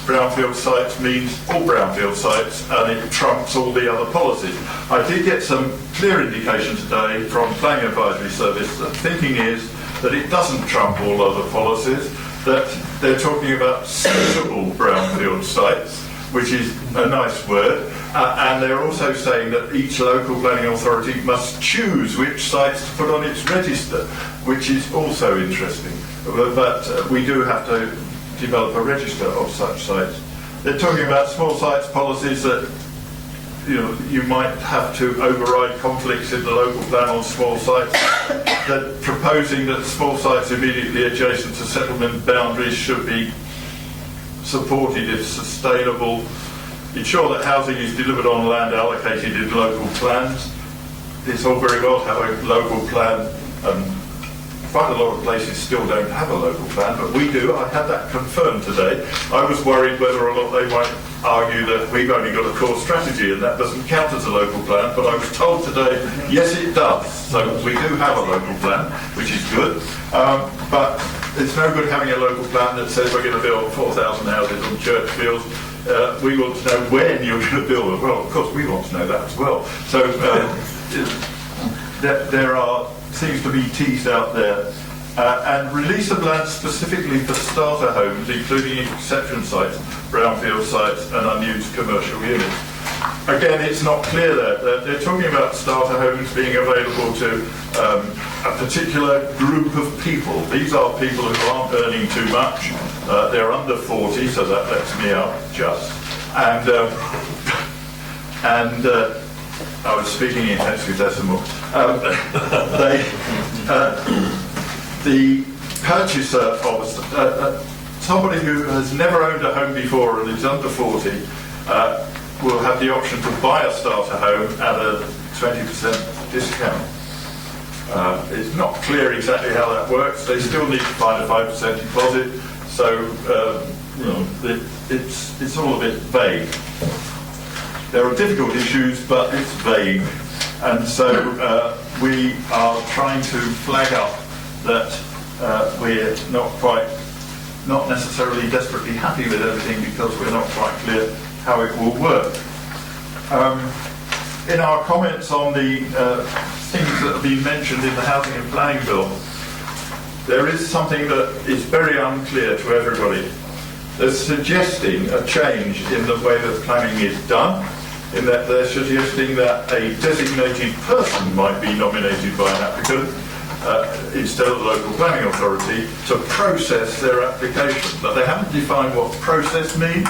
brownfield sites means all brownfield sites and it trumps all the other policies. I did get some clear indication today from Planning Advisory Service that thinking is that it doesn't trump all other policies, that they're talking about suitable brownfield sites, which is a nice word, and they're also saying that each local planning authority must choose which sites to put on its register, which is also interesting. But we do have to develop a register of such sites. They're talking about small sites policies that you might have to override conflicts in the local plan on small sites. They're proposing that small sites immediately adjacent to settlement boundaries should be supported if sustainable. Ensure that housing is delivered on land allocated in local plans. It's all very well to have a local plan. Quite a lot of places still don't have a local plan, but we do. I had that confirmed today. I was worried whether or not they might argue that we've only got a core strategy and that doesn't count as a local plan, but I was told today, yes it does. So we do have a local plan, which is good. But it's no good having a local plan that says we're going to build 4,000 houses on church fields. We want to know when you're going to build them. Well, of course we want to know that as well. So there are things to be teased out there. And release of land specifically for starter homes, including exception sites, brownfield sites and unused commercial units. Again, it's not clear there. They're talking about starter homes being available to a particular group of people. These are people who aren't earning too much. They're under 40, so that lets me out just. And I was speaking in hexadecimal. The purchaser of somebody who has never owned a home before and is under 40 will have the option to buy a starter home at a 20% discount. It's not clear exactly how that works. They still need to find a 5% deposit, so it's all a bit vague. There are difficult issues, but it's vague, and so we are trying to flag up that we're not necessarily desperately happy with everything because we're not quite clear how it will work. In our comments on the things that have been mentioned in the Housing and Planning Bill, there is something that is very unclear to everybody. They're suggesting a change in the way that planning is done, in that they're suggesting that a designated person might be nominated by an applicant instead of the local planning authority to process their application. But they haven't defined what process means,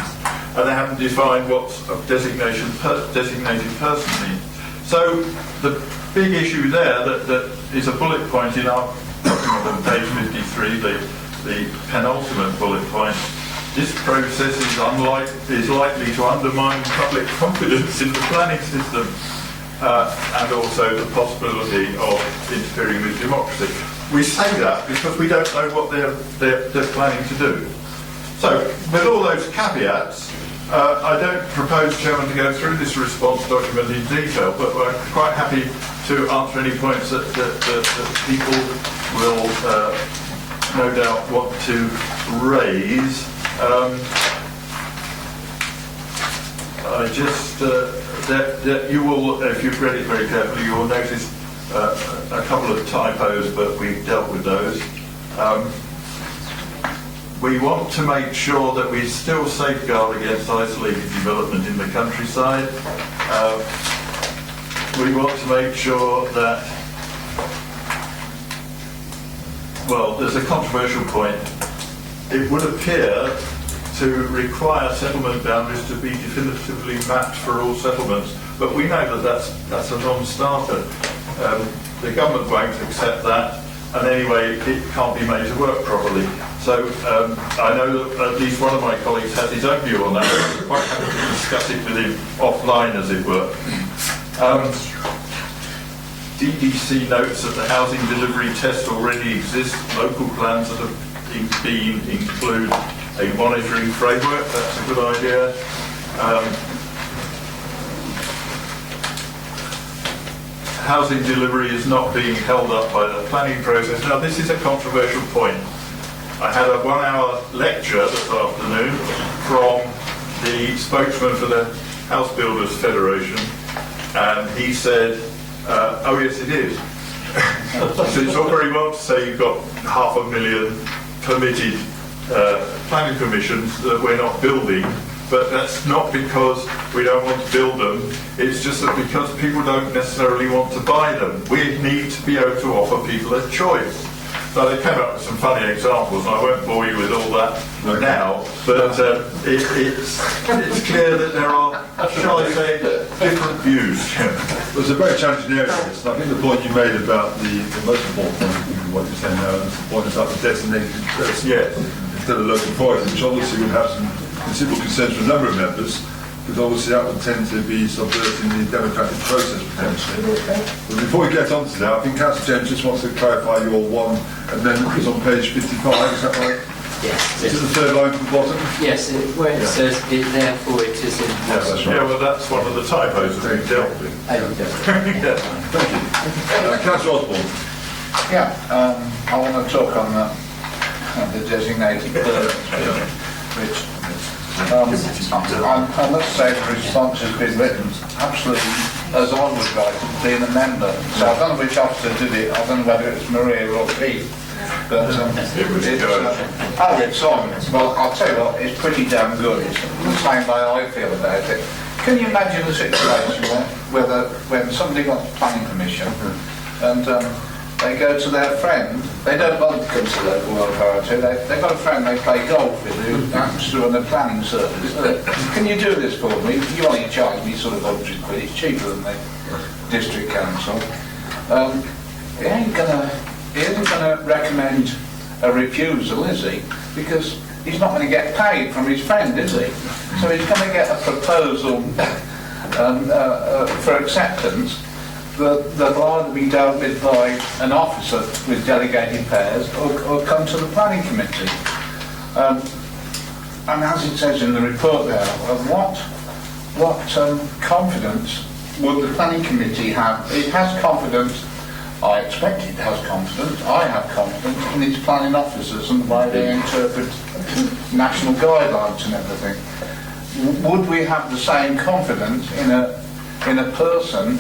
and they haven't defined what a designated person means. So the big issue there that is a bullet point in our document on page 53, the penultimate bullet point. This process is likely to undermine public confidence in the planning system and also the possibility of interfering with democracy. We say that because we don't know what they're planning to do. So, with all those caveats, I don't propose, Chairman, to go through this response document in detail, but we're quite happy to answer any points that people will no doubt want to raise. I just that you will, if you've read it very carefully, you will notice a couple of typos, but we've dealt with those. We want to make sure that we still safeguard against isolated development in the countryside. We want to make sure that, well, there's a controversial point. It would appear to require settlement boundaries to be definitively mapped for all settlements, but we know that that's a non-starter. The government won't accept that, and anyway, it can't be made to work properly. So I know that at least one of my colleagues has his own view on that. I'm quite happy to discuss it with him offline, as it were. DDC notes that the housing delivery test already exists. Local plans that have been include a monitoring framework. That's a good idea. Housing delivery is not being held up by the planning process. Now, this is a controversial point. I had a 1-hour lecture this afternoon from the spokesman for the House Builders Federation, and he said, oh yes, it is. So it's all very well to say you've got 500,000 permitted planning permissions that we're not building, but that's not because we don't want to build them. It's just that because people don't necessarily want to buy them. We need to be able to offer people a choice. So they came up with some funny examples, and I won't bore you with all that now, but it's clear that there are, shall I say, different views. There's a very challenging area, this. I think the point you made about the most important point of what you're saying now is the point about the designated person instead of local authority, which obviously would have some considerable concerns from a number of members, because obviously that would tend to be subverting the democratic process potentially. But before we get on to that, I think Councillor James just wants to clarify your one amendment was on page 55, is that right? Yes. Is it the third line from the bottom? Yes, where it says, therefore it is impossible. Yes, that's right. Yeah, well, that's one of the typos that we've dealt with. Thank you. Councillor Osborne. Yeah, I want to talk on the designated person, which I must say the response has been written absolutely as I would write it, being a member. So I don't know which officer did it. I don't know whether it's Maria or Pete. But it's on. Well, I'll tell you what, it's pretty damn good. It's the same way I feel about it. Can you imagine a situation when somebody wants planning permission and they go to their friend, they don't want to come to the local authority, they've got a friend they play golf with who happens to run a planning service. Can you do this for me? You only charge me sort of 100 quid, it's cheaper than the district council. He isn't going to recommend a refusal, is he? Because he's not going to get paid from his friend, is he? So he's going to get a proposal for acceptance that'll either be dealt with by an officer with delegated powers or come to the planning committee. And as it says in the report there, what confidence would the planning committee have? It has confidence, I expect it has confidence, I have confidence in its planning officers and the way they interpret national guidelines and everything. Would we have the same confidence in a person,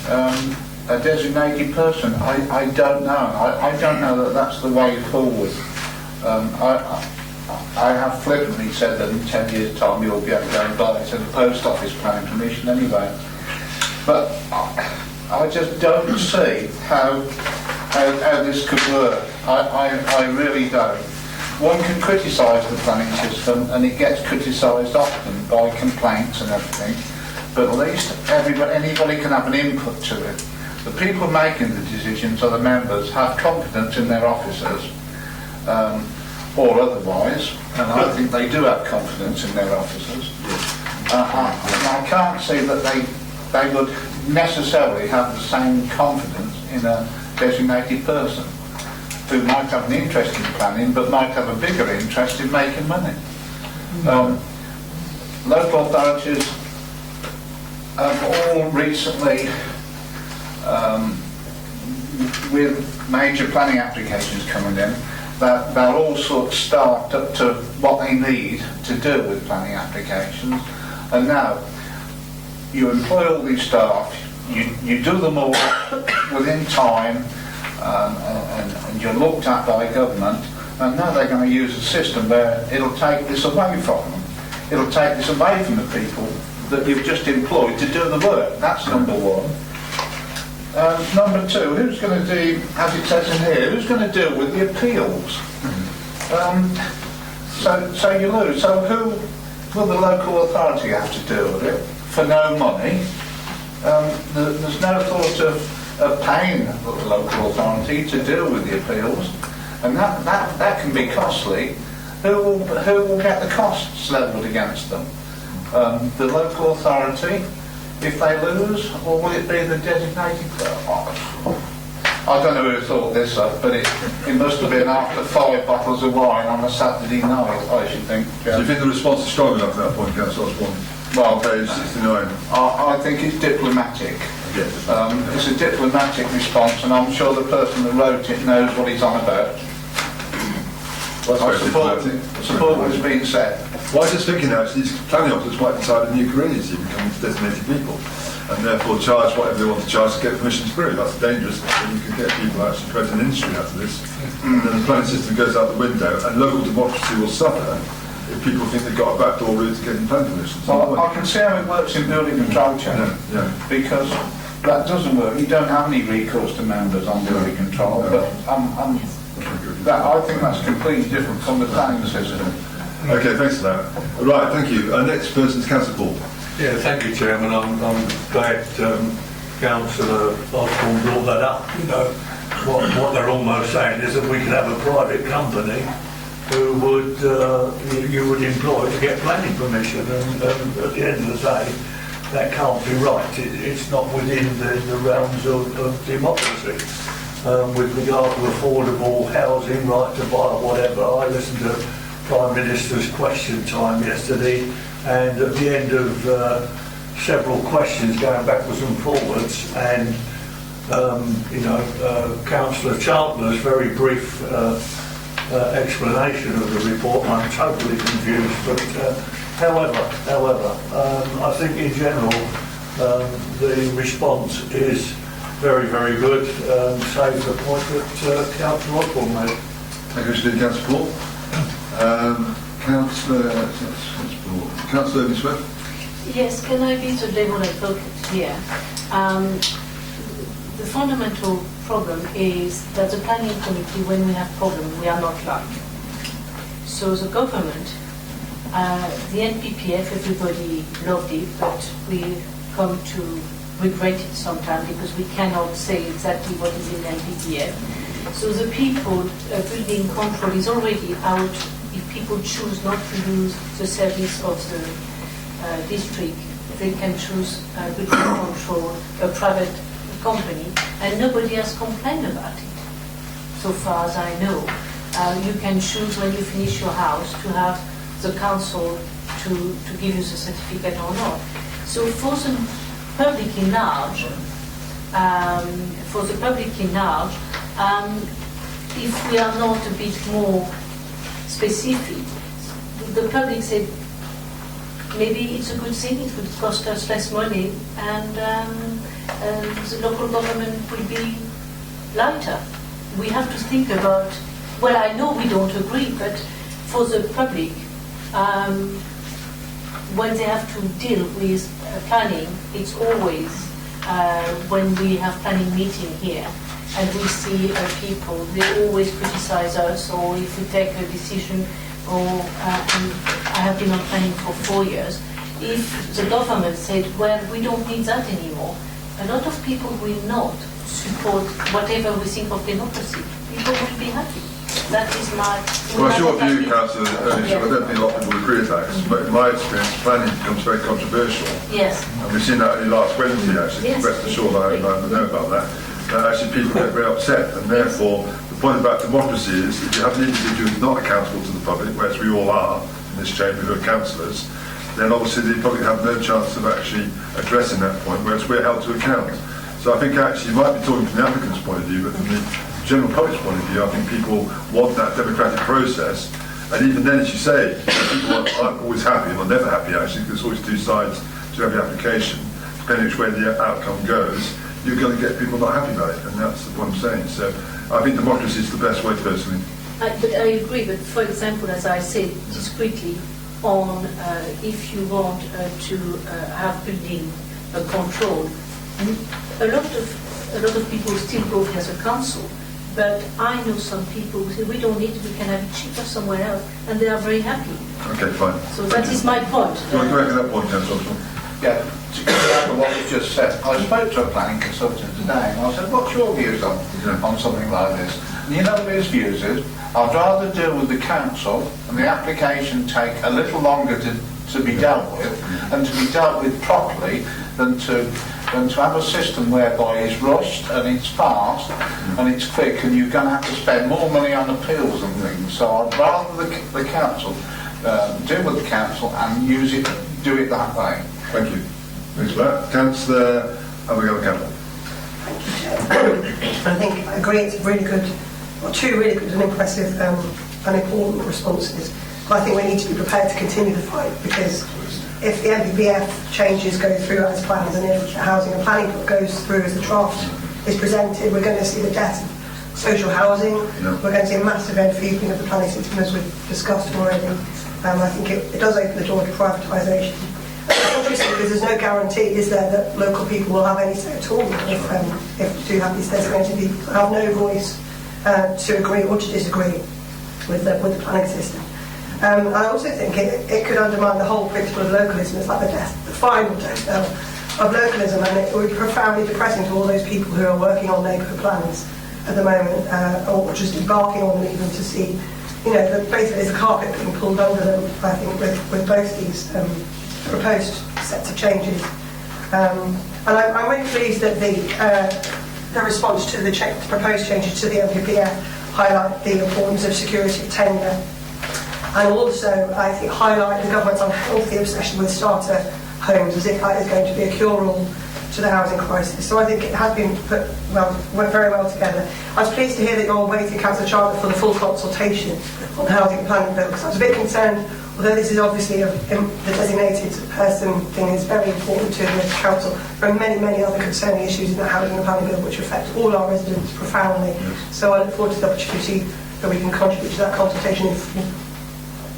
a designated person? I don't know. I don't know that that's the way forward. I have flippantly said that in 10 years' time you'll be able to go and buy it at the post office planning permission anyway. But I just don't see how this could work. I really don't. One can criticise the planning system, and it gets criticised often by complaints and everything, but at least anybody can have an input to it. The people making the decisions are the members, have confidence in their officers, or otherwise, and I think they do have confidence in their officers. I can't see that they would necessarily have the same confidence in a designated person who might have an interest in planning but might have a bigger interest in making money. Local authorities have all recently, with major planning applications coming in, that they'll all sort of start up to what they need to do with planning applications, and now you employ all these staff, you do them all within time, and you're looked at by government, and now they're going to use a system where it'll take this away from them. It'll take this away from the people that you've just employed to do the work. That's number one. Number two, who's going to do, as it says in here, who's going to deal with the appeals? So you lose. So who will the local authority have to deal with it for no money? There's no thought of paying the local authority to deal with the appeals, and that can be costly. Who will get the costs levelled against them? The local authority, if they lose, or will it be the designated? I don't know who thought this up, but it must have been after 5 bottles of wine on a Saturday night, I should think. So you think the response is strong enough at that point, Councillor Osborne? Well, page 69. I think it's diplomatic. It's a diplomatic response, and I'm sure the person that wrote it knows what he's on about. I support what's being said. Well, I was just thinking actually, these planning officers might decide a new career to become designated people, and therefore charge whatever they want to charge to get permission through. That's dangerous, and you can get people actually create an industry out of this. And then the planning system goes out the window, and local democracy will suffer if people think they've got a backdoor route to getting planning permission. Well, I can see how it works in building control, Chairman, because that doesn't work. You don't have any recourse to members on building control, but I think that's completely different from the planning system. Okay, thanks for that. Right, thank you. Our next person is Councillor Paul. Yeah, thank you, Chairman. I'm glad Councillor Osborne brought that up. You know, what they're almost saying is that we could have a private company who would you would employ to get planning permission, and at the end of the day, that can't be right. It's not within the realms of democracy. With regard to affordable housing, right to buy or whatever, I listened to Prime Minister's question time yesterday, and at the end of several questions going backwards and forwards, and Councillor Chandler's very brief explanation of the report, I'm totally confused. But however, I think in general the response is very, very good. Save the point that Councillor Osborne made. Thank you, Councillor Paul. Councillor Swift. Yes, can I be the devil advocate here? The fundamental problem is that the planning committee, when we have problems, we are not like. So the government, the NPPF, everybody loved it, but we come to regret it sometimes because we cannot say exactly what is in NPPF. So the people, building control is already out. If people choose not to use the service of the district, they can choose building control, a private company, and nobody has complained about it, so far as I know. You can choose when you finish your house to have the council to give you the certificate or not. So for the public in large, if we are not a bit more specific, the public said maybe it's a good thing, it would cost us less money, and the local government will be lighter. We have to think about, well, I know we don't agree, but for the public, when they have to deal with planning, it's always when we have planning meeting here, and we see people, they always criticize us, or if we take a decision, or and I have been on planning for 4 years, if the government said, well, we don't need that anymore, a lot of people will not support whatever we think of democracy. People will be happy. That is my... Well, it's your view, Councillor Earnshaw. I don't think a lot of people agree with that, but in my experience, planning becomes very controversial. Yes. And we've seen that only last Wednesday, actually. Yes. Rest assured, I know about that. Actually, people get very upset, and therefore, the point about democracy is if you have an individual who's not accountable to the public, whereas we all are in this chamber who are councillors, then obviously the public have no chance of actually addressing that point, whereas we're held to account. So I think actually you might be talking from the applicant's point of view, but from the general public's point of view, I think people want that democratic process. And even then, as you say, people aren't always happy, or never happy actually, because there's always two sides to every application. Depending which way the outcome goes, you're going to get people not happy about it, and that's what I'm saying. So I think democracy is the best way, personally. But I agree, but for example, as I said discreetly, on if you want to have building control, a lot of people still go as a council, but I know some people who say we don't need it, we can have it cheaper somewhere else, and they are very happy. Okay, fine. So that is my point. Do you want to go back to that point, Councillor? Yeah, to go back to what was just said, I spoke to a planning consultant today and I said, what's your views on something like this? And you know what his views is? I'd rather deal with the council and the application take a little longer to be dealt with and to be dealt with properly than to have a system whereby it's rushed and it's fast and it's quick and you're going to have to spend more money on appeals and things. So I'd rather the council deal with the council and do it that way. Thank you. Thanks for that. Councillor Abigail Campbell. Thank you, Chair. I think I agree it's really good, or two really good and impressive and important responses. But I think we need to be prepared to continue the fight, because if the MPPF changes go through as planned and if housing and planning goes through as the draft is presented, we're going to see the death of social housing. We're going to see a massive enfeebling of the planning system, as we've discussed already. I think it does open the door to privatisation. Obviously, because there's no guarantee, is there, that local people will have any say at all if we do have these designated people who have no voice to agree or to disagree with the planning system. I also think it could undermine the whole principle of localism. It's like the final death of localism, and it would be profoundly depressing to all those people who are working on neighbourhood plans at the moment, or just embarking on them, even to see, that basically there's a carpet being pulled under them, I think, with both these proposed sets of changes. And I'm really pleased that the response to the proposed changes to the MPPF highlight the importance of security of tenure, and also I think highlight the government's unhealthy obsession with starter homes, as if that is going to be a cure-all to the housing crisis. So I think it has been went very well together. I was pleased to hear that you're waiting, Councillor Chandler, for the full consultation on the housing planning bill, because I was a bit concerned, although this is obviously the designated person thing is very important to the council, there are many, many other concerning issues in that housing and planning bill which affect all our residents profoundly. So I look forward to the opportunity that we can contribute to that consultation.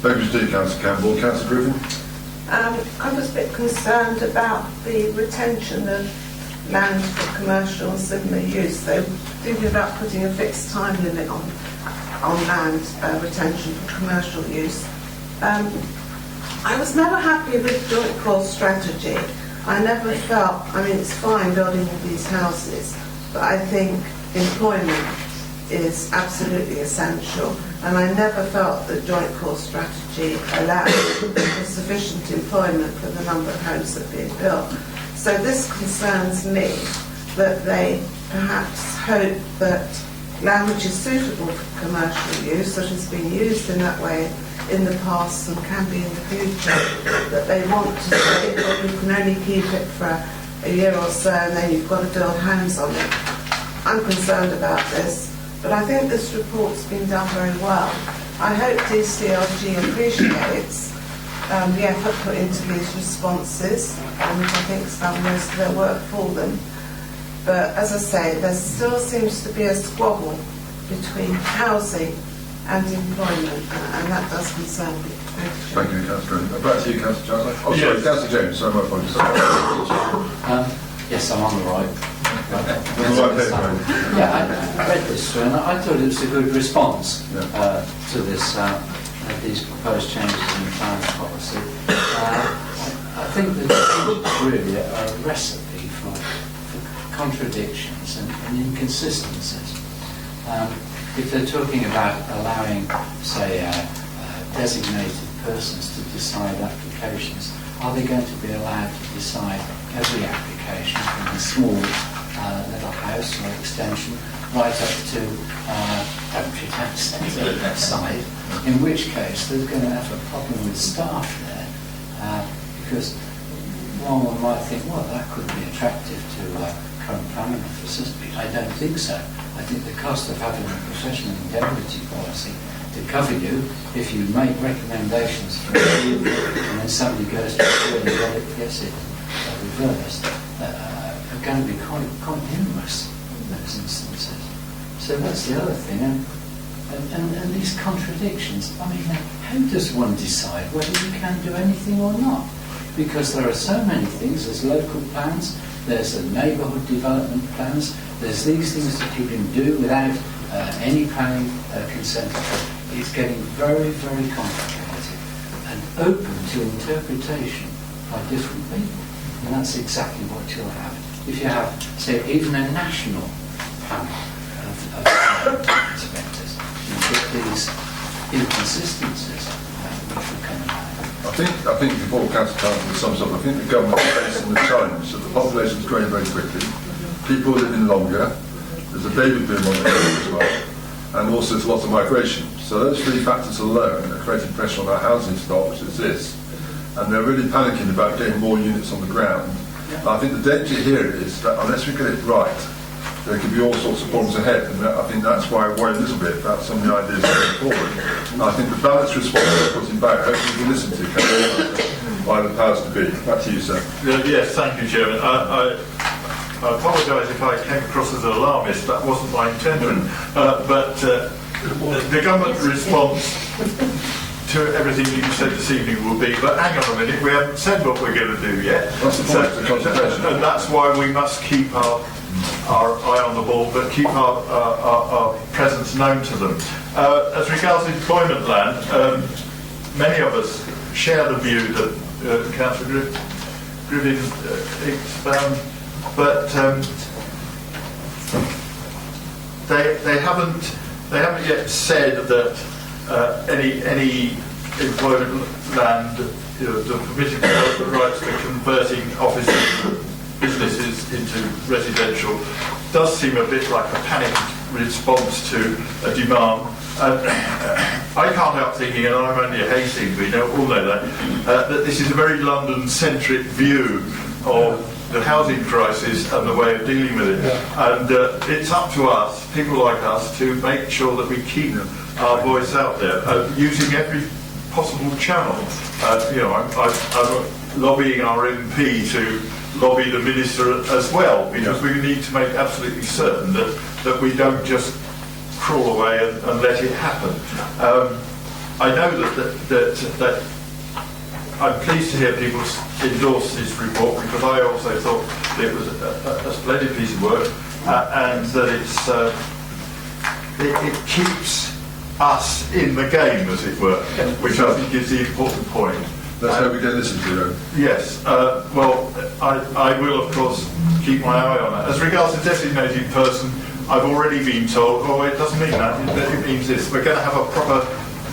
Thank you, Steve. Councillor Campbell. Councillor Griffin. I was a bit concerned about the retention of land for commercial and similar use. So thinking about putting a fixed time limit on land retention for commercial use. I was never happy with joint cause strategy. I never felt, it's fine building all these houses, but I think employment is absolutely essential, and I never felt that joint course strategy allowed for sufficient employment for the number of homes that are being built. So this concerns me, that they perhaps hope that land which is suitable for commercial use, that has been used in that way in the past and can be in the future, that they want to say, well, you can only keep it for a year or so and then you've got to build homes on it. I'm concerned about this, but I think this report's been done very well. I hope DCLG appreciates the effort put into these responses, and I think it's done most of their work for them. But as I say, there still seems to be a squabble between housing and employment, and that does concern me. Thank you, Councillor. Back to you, Councillor Chandler. Oh, sorry, Yes. Councillor James. Sorry, my apologies. Yes, I'm on the right. Yeah, I read this through and I thought it was a good response to this, these proposed changes in the planning policy. I think the changes really are a recipe for contradictions and inconsistencies. If they're talking about allowing, say, designated persons to decide applications, are they going to be allowed to decide every application from a small little house or extension right up to Daventry Town Centre side, in which case they're going to have a problem with staff there, because one might think, well, that could be attractive to current planning officers. I don't think so. I think the cost of having a professional indemnity policy to cover you if you make recommendations for you and then somebody goes to court and gets it reversed are going to be quite numerous in those instances. So that's the other thing. And these contradictions, I mean, how does one decide whether you can do anything or not? Because there are so many things. There's local plans, there's the neighbourhood development plans, there's these things that you can do without any planning consent. It's getting very, very complicated and open to interpretation by different people. And that's exactly what you'll have. If you have, say, even a national panel of inspectors, you get these inconsistencies which will come about. I think before Councillor Townsend sums up, I think the government is facing the challenge that the population is growing very quickly, people are living longer, there's a baby boom on the way as well, and also there's lots of migration. So those three factors alone are creating pressure on our housing stock, which exists, and they're really panicking about getting more units on the ground. And I think the danger here is that unless we get it right, there could be all sorts of problems ahead, and I think that's why I worry a little bit about some of the ideas going forward. And I think the balanced response we're putting back, hopefully we listen to by the powers to be. Back to you, sir. Yes, thank you, Chairman. I apologise if I came across as an alarmist. That wasn't my intention. But the government response to everything you said this evening will be, but hang on a minute, we haven't said what we're going to do yet. That's the point, the concentration. And that's why we must keep our eye on the ball, but keep our presence known to them. As regards employment land, many of us share the view that Councillor Griffin expounded, but they haven't yet said that any employment land, the permitted development rights for converting offices, businesses into residential, does seem a bit like a panic response to a demand. I can't help thinking, and I'm only a Hastings, we all know that this is a very London-centric view of the housing crisis and the way of dealing with it. And it's up to us, people like us, to make sure that we keep our voice out there, using every possible channel. I'm lobbying our MP to lobby the Minister as well, because we need to make absolutely certain that we don't just crawl away and let it happen. I know that I'm pleased to hear people endorse this report, because I also thought it was a splendid piece of work, and that it keeps us in the game, as it were, which I think is the important point. That's how we get listened to, though. Yes. Well, I will, of course, keep my eye on that. As regards to designated person, I've already been told, oh, it doesn't mean that, it means this. We're going to have a proper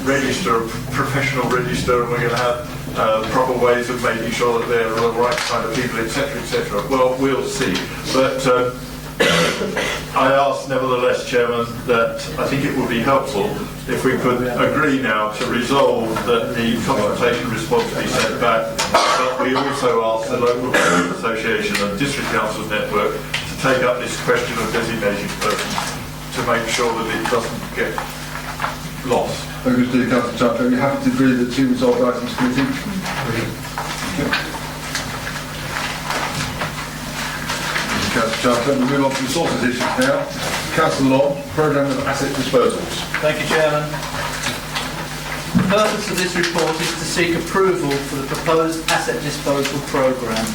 register, a professional register, and we're going to have proper ways of making sure that they're the right kind of people, etc., etc. Well, we'll see. But I ask, nevertheless, Chairman, that I think it would be helpful if we could agree now to resolve that the consultation response be sent back, but we also ask the Local Government Association and District Councils Network to take up this question of designated persons to make sure that it doesn't get lost. Thank you, Mr. Councillor Chapter. Are you happy to agree that the two resolved items committee? Okay. Councillor Chapter, we move on to resources issues now. Councillor Long, Programme of Asset Disposals. Thank you, Chairman. The purpose of this report is to seek approval for the proposed asset disposal programme.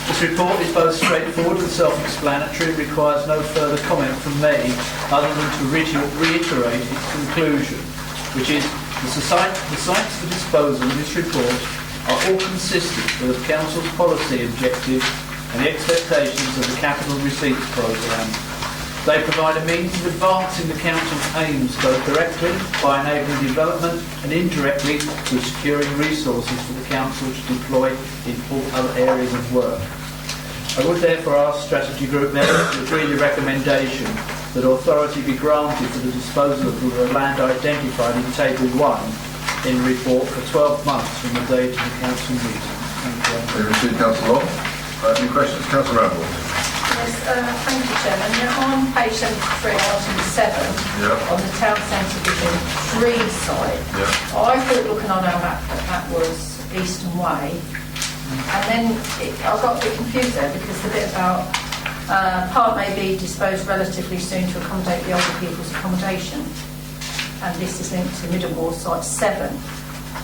This report is both straightforward and self-explanatory and requires no further comment from me other than to reiterate its conclusion, which is the sites for disposal in this report are all consistent with the Council's policy objectives and the expectations of the Capital Receipts Programme. They provide a means of advancing the Council's aims both directly by enabling development and indirectly through securing resources for the Council to deploy in all other areas of work. I would therefore ask Strategy Group members to agree the recommendation that authority be granted for the disposal of the land identified in Table 1 in the report for 12 months from the date of the Council meeting. Thank you, Councillor Long. Any questions? Councillor Ramble. Yes, thank you, Chairman. On page 73, item 7, on the Town Centre Division 3 site, I thought, looking on our map, that was Eastern Way. And then I got a bit confused there because the bit about part may be disposed relatively soon to accommodate the older people's accommodation. And this is linked to Middlemore site 7.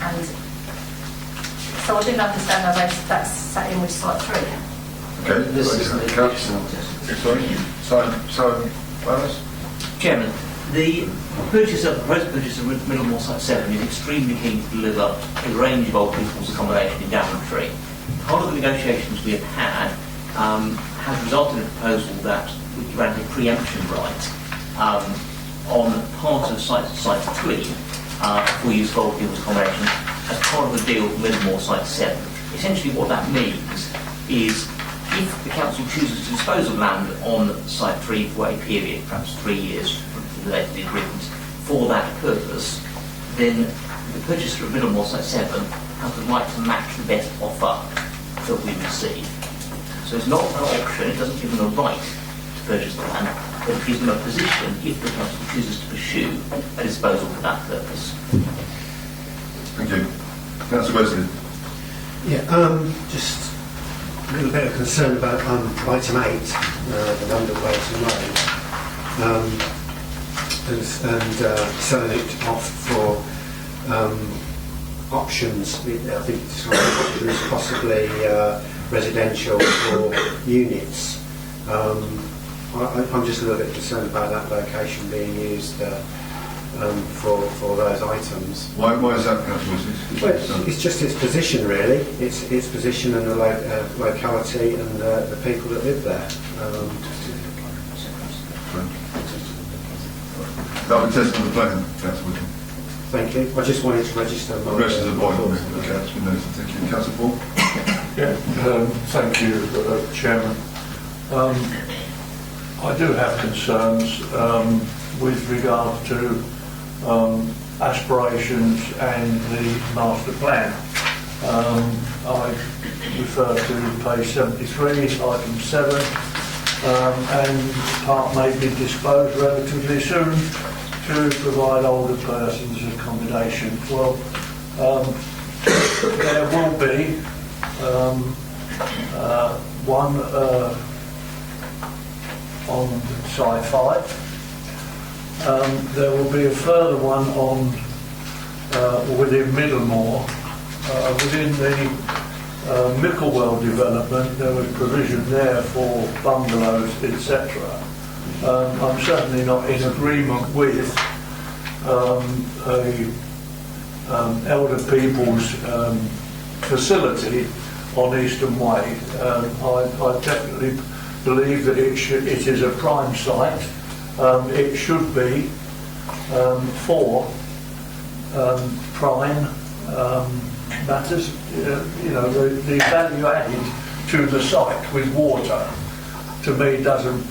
And so I didn't understand how that's sat in with site 3. Okay, this is the Chairman, the proposed purchase of Middlemore Site 7 is extremely keen to deliver a range of old people's accommodation in Daventry. Part of the negotiations we have had has resulted in a proposal that we grant a preemption right on part of Site 3 for use of old people's accommodation as part of the deal with Middlemore Site 7. Essentially what that means is if the Council chooses to dispose of land on Site 3 for a period, perhaps 3 years from the date of the agreement, for that purpose, then the purchaser of Middlemore Site 7 has the right to match the best offer that we receive. So it's not an option, it doesn't give them a right to purchase the land, but it gives them a position if the Council chooses to pursue a disposal for that purpose. Thank you. Councillor Wesley. Yeah, just a little bit of concern about item 8, the London Waiting Road, and selling it off for options. I think it's options, possibly residential or units. I'm just a little bit concerned about that location being used for those items. Why is that, Councillor Wesley? Well, it's just its position, really. Its position and the locality and the people that live there. That'll be tested on the plan, Councillor Wesley. Thank you. I just wanted to register my... Progression is a point. Okay, that's been noted. Thank you. Councillor Paul. Yeah, thank you, Chairman. I do have concerns with regard to aspirations and the master plan. I refer to page 73, item 7, and part may be disposed relatively soon to provide older persons accommodation. Well, there will be one on site 5. There will be a further one on within Middlemore. Within the Micklewell development, there was provision there for bungalows, etc. I'm certainly not in agreement with elder people's facility on Eastern Way. I definitely believe that it is a prime site. It should be for prime matters. The value added to the site with water, to me, doesn't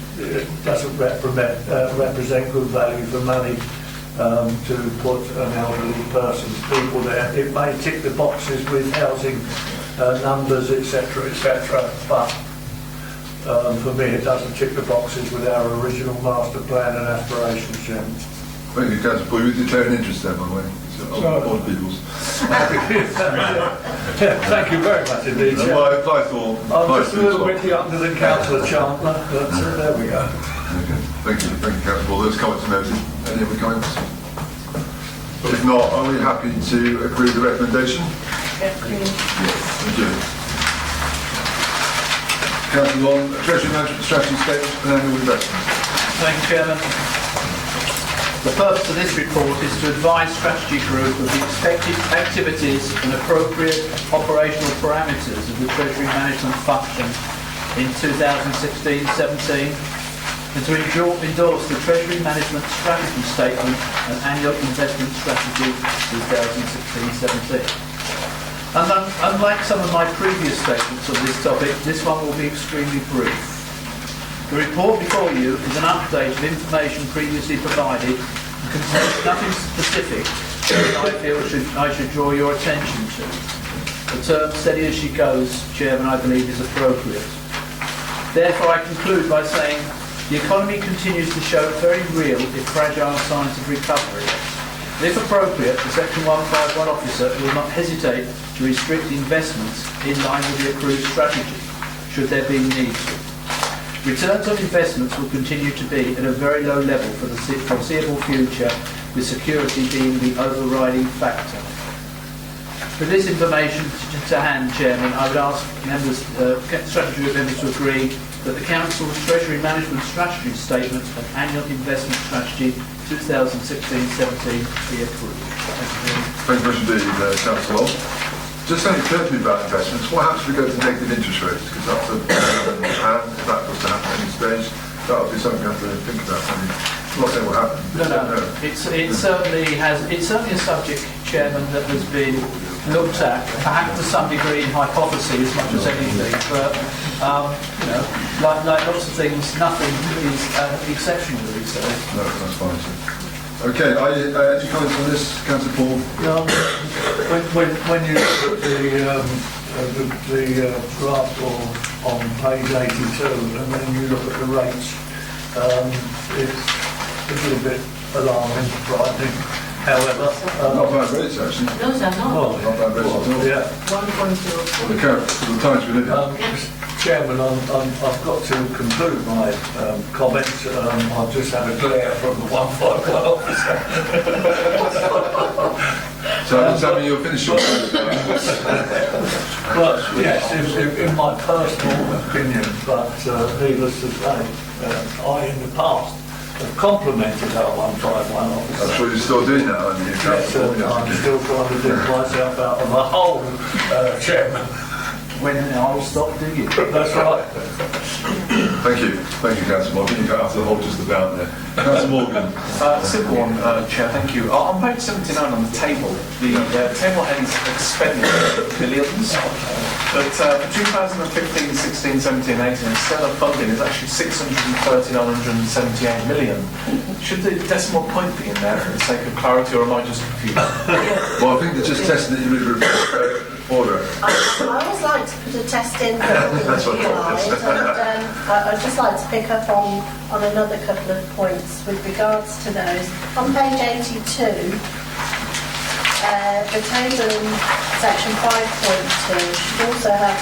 represent good value for money to put an elderly person's people there. It may tick the boxes with housing numbers, etc., but for me it doesn't tick the boxes with our original master plan and aspirations, Chairman. Thank you, Councillor Paul. You declare an interest there, by the way. Old people's. Thank you very much indeed, Chairman. Well, I thought... I'm just a little bit younger than Councillor Chandler, but there we go. Okay. Thank you, Councillor Paul. Those comments are noted. Any other comments? If not, are we happy to approve the recommendation? Yes, please. Thank you. Councillor Long, Treasury Management Strategy Statement and Annual Investment. Thank you, Chairman. The purpose of this report is to advise Strategy Group of the expected activities and appropriate operational parameters of the Treasury Management function in 2016-17 and to endorse the Treasury Management Strategy Statement and Annual Investment Strategy 2016-17. Unlike some of my previous statements on this topic, this one will be extremely brief. The report before you is an update of information previously provided and contains nothing specific that I feel I should draw your attention to. The term steady as she goes, Chairman, I believe is appropriate. Therefore, I conclude by saying the economy continues to show very real if fragile signs of recovery. And if appropriate, the Section 151 officer will not hesitate to restrict investments in line with the approved strategy, should there be need to. Returns on investments will continue to be at a very low level for the foreseeable future, with security being the overriding factor. With this information to hand, Chairman, I would ask members, Strategy Group members to agree that the Council's Treasury Management Strategy Statement and Annual Investment Strategy 2016-17 be approved. Thank you very much indeed, Councillor Long. Just something occurred to me about investments. What happens if we go to negative interest rates? Because that's a plan. If that was to happen at any stage, that would be something we have to think about. I mean, I'm not saying what happened. No. It's certainly a subject, Chairman, that has been looked at, perhaps to some degree in hypothesis as much as anything. But like lots of things, nothing is exceptional these days. No, that's fine. Okay, any comments on this, Councillor Paul? When you look at the graph on page 82, and then you look at the rates, it's a little bit alarming, frightening. However, not bad rates actually. Those are not. Not bad rates at all. Yeah. 1.0. The times we live in. Chairman, I've got to conclude my comments. I've just had a glare from the 151 officer. So does that mean you're finished your But yes, in my personal opinion, but needless to say, I in the past have complimented our 151 officer. I'm sure you're still doing that, aren't you? Yes, I'm still trying to dig myself out of a hole, Chairman. When I'll stop digging. That's right. Thank you, Councillor Morgan. You got out of the hole just about there. Councillor Morgan. Simple one, Chair, thank you. On page 79 on the table, the table headings expenditure billions, but for 2015, 16, 17, 18, instead of funding is actually 630,978 million. Should the decimal point be in there for the sake of clarity, or am I just confused? Well, I think they're just testing that you read order. I always like to put a test in for realised, and I'd just like to pick up on another couple of points with regards to those. On page 82, the table in section 5.2 should also have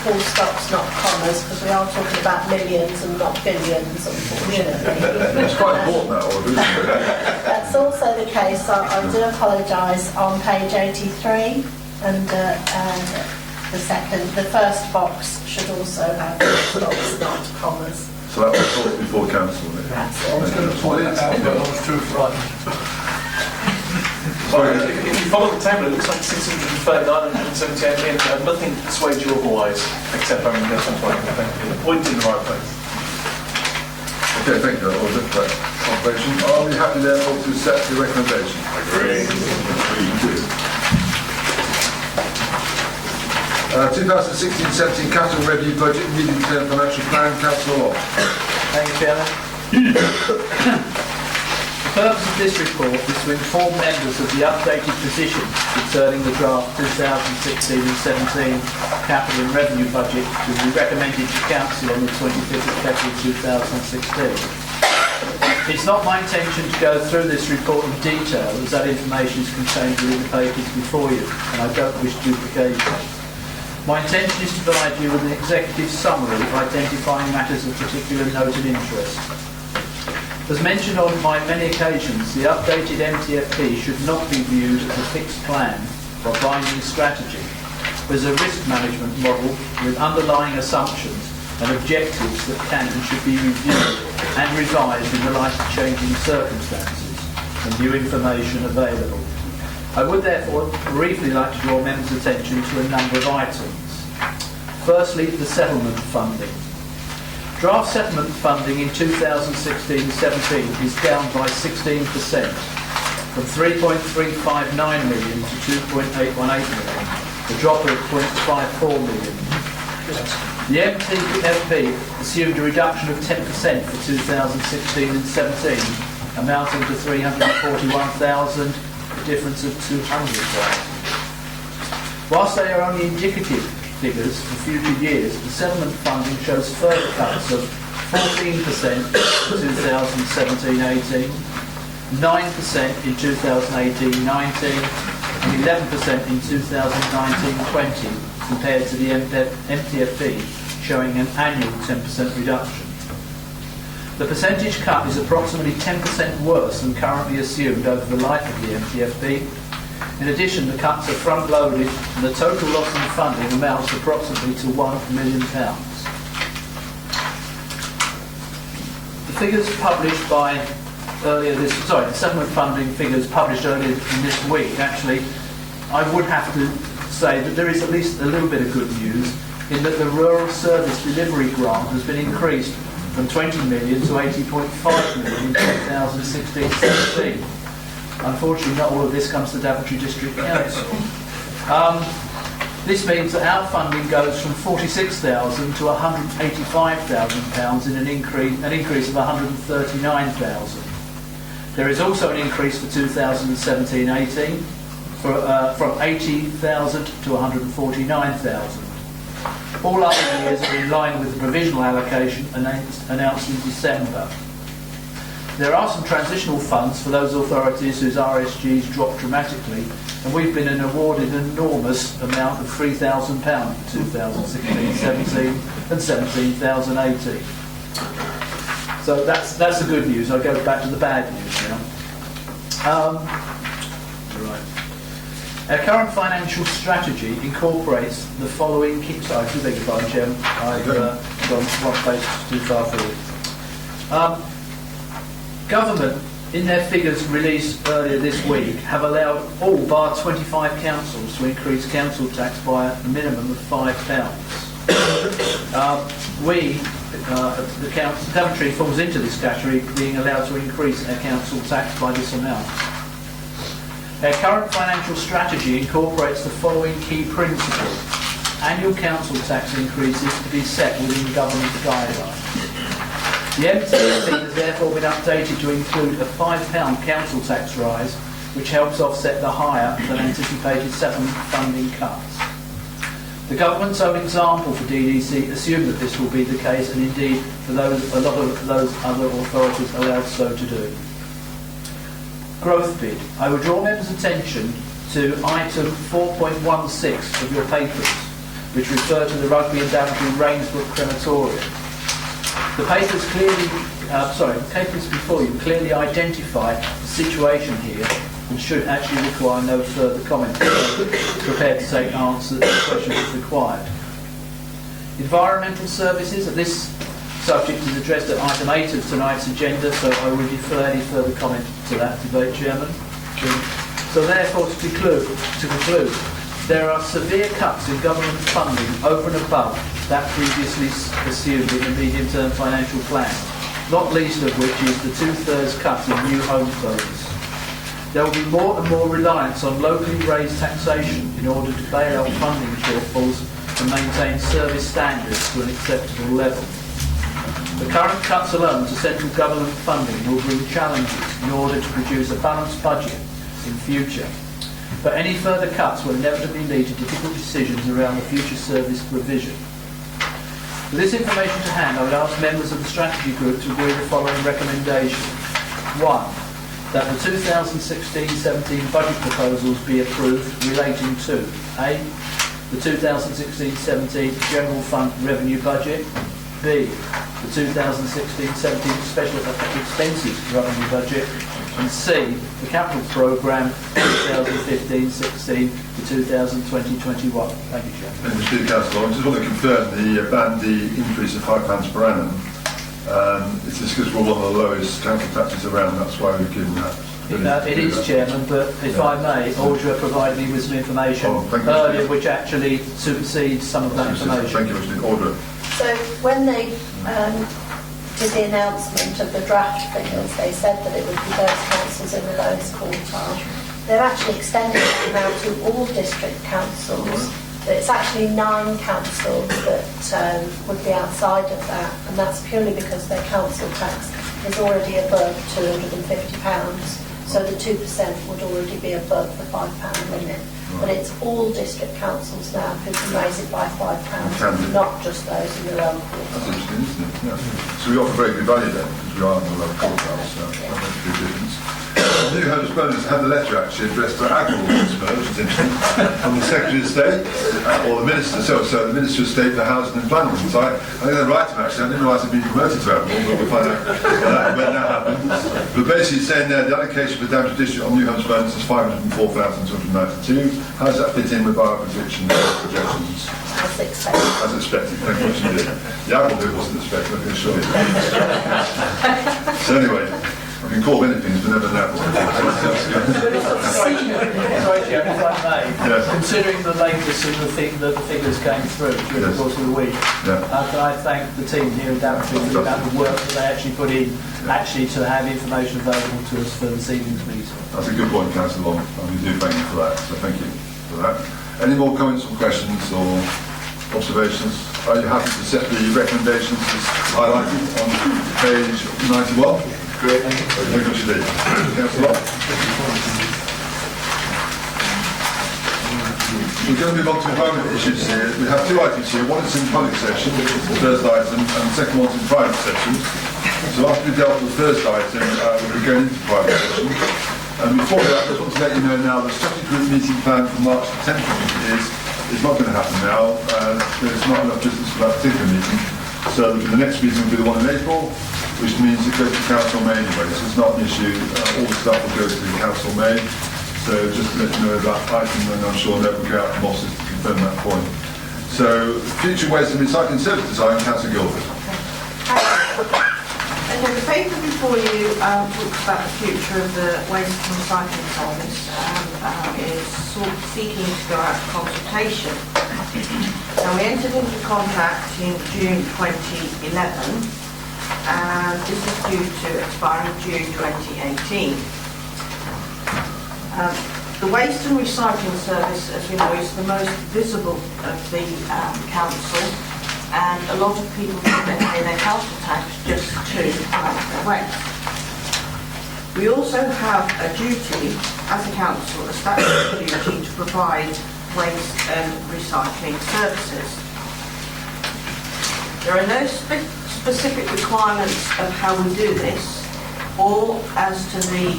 full stops, not commas, because we are talking about millions and not billions, unfortunately. It's quite important, that order, isn't it? That's also the case, I do apologise, on page 83. And the first box should also have stops, not commas. So that was thought before council. That's I was going to point that out, but I was too frightened. If you follow the table, it looks like 639, 178 million, and nothing persuades you otherwise, except having done some point. I think the point in the right place. Okay, thank you. All good for that confirmation. Are we happy therefore to accept the recommendation? Agree. 2016-17 capital revenue budget medium-term financial plan, Councillor Law. Thank you, Chairman. The purpose of this report is to inform members of the updated position concerning the draft 2016 and 17 capital and revenue budget to be recommended to Council on the 25th of February 2016. It's not my intention to go through this report in detail, as that information is contained within the papers before you, and I don't wish duplication. My intention is to provide you with an executive summary identifying matters of particular note and interest. As mentioned on my many occasions, the updated MTFP should not be viewed as a fixed plan or binding strategy, but as a risk management model with underlying assumptions and objectives that can and should be reviewed and revised in the light of changing circumstances and new information available. I would therefore briefly like to draw members' attention to a number of items. Firstly, the settlement funding. Draft settlement funding in 2016-17 is down by 16%, from 3.359 million to 2.818 million, a drop of 0.54 million. The MTFP assumed a reduction of 10% for 2016 and 17, amounting to 341,000, a difference of 200,000. Whilst they are only indicative figures for future years, the settlement funding shows further cuts of 14% for 2017-18, 9% in 2018-19, and 11% in 2019-20, compared to the MTFP, showing an annual 10% reduction. The percentage cut is approximately 10% worse than currently assumed over the life of the MTFP. In addition, the cuts are front-loaded and the total loss in funding amounts approximately to £1 million. The figures published by the settlement funding figures published earlier in this week, actually, I would have to say that there is at least a little bit of good news in that the Rural Service Delivery Grant has been increased from 20 million to 80.5 million in 2016-17. Unfortunately, not all of this comes to Daventry District Council. This means that our funding goes from £46,000 to £185,000 in an increase of £139,000. There is also an increase for 2017-18 from £80,000 to £149,000. All other years are in line with the provisional allocation announced in December. There are some transitional funds for those authorities whose RSGs dropped dramatically, and we've been awarded an enormous amount of £3,000 for 2016-17 and 17,018. So that's the good news. I'll go back to the bad news now. Our current financial strategy incorporates the following key... Sorry, I do beg your pardon, Chairman. I've gone one page too far forward. Government, in their figures released earlier this week, have allowed all bar 25 councils to increase council tax by a minimum of £5. Daventry falls into this category, being allowed to increase our council tax by this amount. Our current financial strategy incorporates the following key principles. Annual council tax increases to be set within government guidelines. The MTFP has therefore been updated to include a £5 council tax rise, which helps offset the higher than anticipated settlement funding cuts. The government's own example for DDC assumed that this will be the case, and indeed for a lot of those other authorities allowed so to do. Growth bid. I would draw members' attention to item 4.16 of your papers, which refer to the Rugby and Daventry Rainsbrook Crematorium. The papers before you clearly identify the situation here and should actually require no further comment. Prepared to take answers to questions if required. Environmental services. This subject is addressed at item 8 of tonight's agenda, so I will defer any further comment to that debate, Chairman. So therefore, to conclude, there are severe cuts in government funding over and above that previously assumed in the medium-term financial plan, not least of which is the 2/3 cut in new home bonus. There will be more and more reliance on locally raised taxation in order to bail out funding shortfalls and maintain service standards to an acceptable level. The current cuts alone to central government funding will bring challenges in order to produce a balanced budget in future. But any further cuts will inevitably lead to difficult decisions around the future service provision. With this information to hand, I would ask members of the strategy group to agree the following recommendation. 1. That the 2016-17 budget proposals be approved relating to A. The 2016-17 General Fund Revenue Budget, B. The 2016-17 Special Expenses Revenue Budget, and C. The Capital Programme 2015-16 to 2020-21. Thank you, Chair. Thank you, Mr. Councillor. I just want to confirm the bandy increase of £5 per annum. It's just because we're one of the lowest council taxes around, that's why we've given that. It is, Chairman, but if I may, Audra provided me with some information earlier which actually supersedes some of that information. Thank you, Mr. Audra. So when they did the announcement of the draft figures, they said that it would be those councils in the lowest quartile. They're actually extending it now to all district councils. But it's actually 9 councils that would be outside of that, and that's purely because their council tax is already above £250. So the 2% would already be above the £5 limit. But it's all district councils now who can raise it by £5, not just those in the lower quartile. That's interesting, isn't it? Yeah. So we offer very good value then, because we are in the lower quartile, so that makes a big difference. The new Homes Bonus had the letter actually addressed to Admiral Winsmer, which is interesting, from the Secretary of State, or the Minister, so the Minister of State for Housing and Planning. So I think they're right actually. I didn't realise he'd been promoted to Admiral, but we'll find out when that happens. But basically saying there, the allocation for Daventry District on new Homes Bonus is 504,292. How does that fit in with our predictions and projections? As expected. As expected, thank you much indeed. The Admiral bit wasn't expected, I can assure you. So anyway, I can call many things, but never that one. Sorry, Chairman, if I may. Yes. Considering the latest of the figures came through during the course of the week, can I thank the team here in Daventry for the work that they actually put in, actually to have information available to us for this evening's meeting. That's a good point, Councillor Long, and we do thank you for that, so thank you for that. Any more comments or questions or observations? Are you happy to set the recommendations as highlighted on page 91? Great. Thank you much indeed. Councillor Long. We're going to move on to environment issues here. We have 2 items here. One is in public session, which is the first item, and the second one's in private session. So after we've dealt with the first item, we'll be going into private session. And before that, I just want to let you know now the strategy group meeting plan for March the 10th is not going to happen now. There's not enough business for that particular meeting. So the next meeting will be the one in April, which means it goes to Council May anyway. So it's not an issue. All the stuff will go to the Council May. So just to let you know that item, and I'm sure that will go out to bosses to confirm that point. So future waste and recycling service design, Councillor Gilbert. Okay, the paper before you talks about the future of the waste and recycling service and is seeking to go out for consultation. Now, we entered into contract in June 2011 and this is due to expire in June 2018. The waste and recycling service, as we know, is the most visible of the council, and a lot of people think they pay their council tax just to collect their waste. We also have a duty, as a council, a statutory duty to provide waste and recycling services. There are no specific requirements of how we do this, or as to the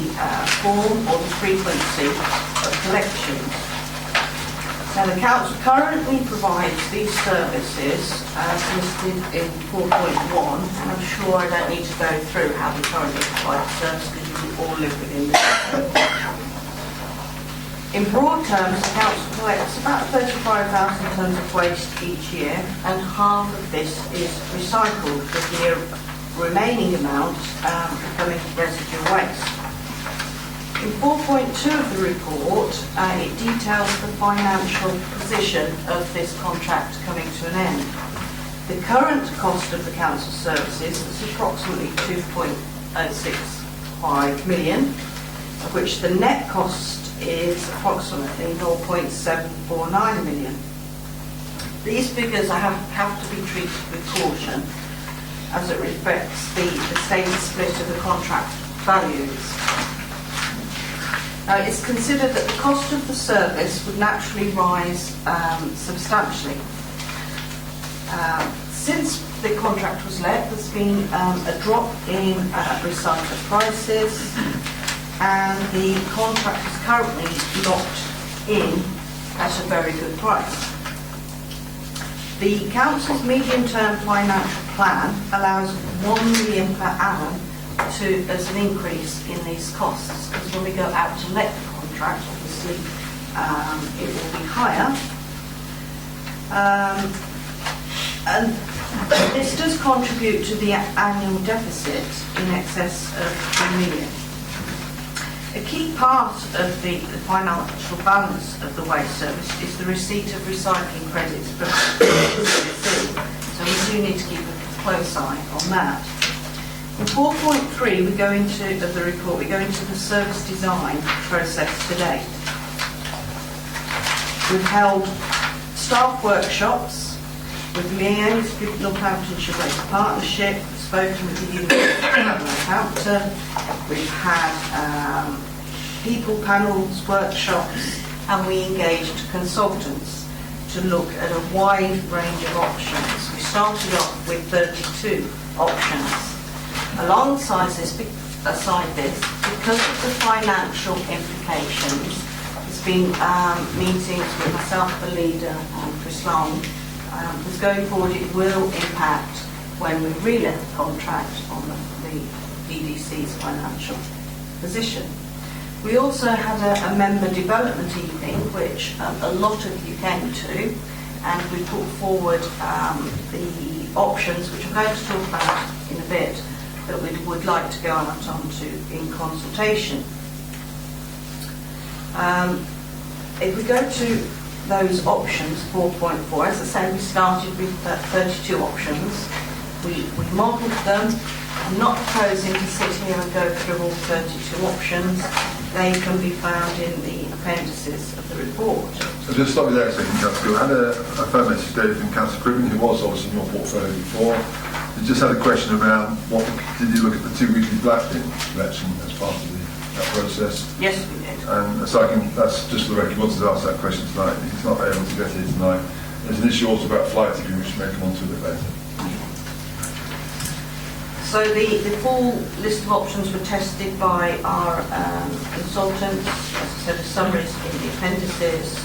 form or the frequency of collections. Now, the council currently provides these services as listed in 4.1, and I'm sure I don't need to go through how we currently provide the service because you all live within this. In broad terms, the council collects about 35,000 tonnes of waste each year, and half of this is recycled, with the remaining amount becoming residual waste. In 4.2 of the report, it details the financial position of this contract coming to an end. The current cost of the council services is approximately 2.065 million, of which the net cost is approximately 0.749 million. These figures have to be treated with caution, as it reflects the stated split of the contract values. Now, it's considered that the cost of the service would naturally rise substantially. Since the contract was let, there's been a drop in recycled prices, and the contract is currently locked in at a very good price. The council's medium-term financial plan allows 1 million per annum as an increase in these costs, because when we go out to let the contract, obviously it will be higher. And this does contribute to the annual deficit in excess of 3 million. A key part of the financial balance of the waste service is the receipt of recycling credits from CCC, so we do need to keep a close eye on that. In 4.3 we go into the service design process today. We've held staff workshops, we've liaised with Northamptonshire Waste Partnership, spoken with the University of Northampton, we've had people panels, workshops, and we engaged consultants to look at a wide range of options. We started off with 32 options. Alongside this, because of the financial implications, there's been meetings with myself, the leader, and Chris Long, because going forward it will impact when we relet the contract on the DDC's financial position. We also had a member development evening, which a lot of you came to, and we put forward the options, which I'm going to talk about in a bit, that we would like to go out onto in consultation. If we go to those options, 4.4, as I said, we started with 32 options. We modelled them. I'm not proposing to sit here and go through all 32 options. They can be found in the appendices of the report. So just stop you there a second, Councillor. I had a phone message today from Councillor Cribbin, who was obviously in your portfolio before. He just had a question around did you look at the 2 weekly black bin collection as part of that process? Yes, we did. And so that's just for the record, he wanted to ask that question tonight. He's not able to get here tonight. There's an issue also about flight tickets, which may come on to a bit later. So the full list of options were tested by our consultants. As I said, a summary is in the appendices,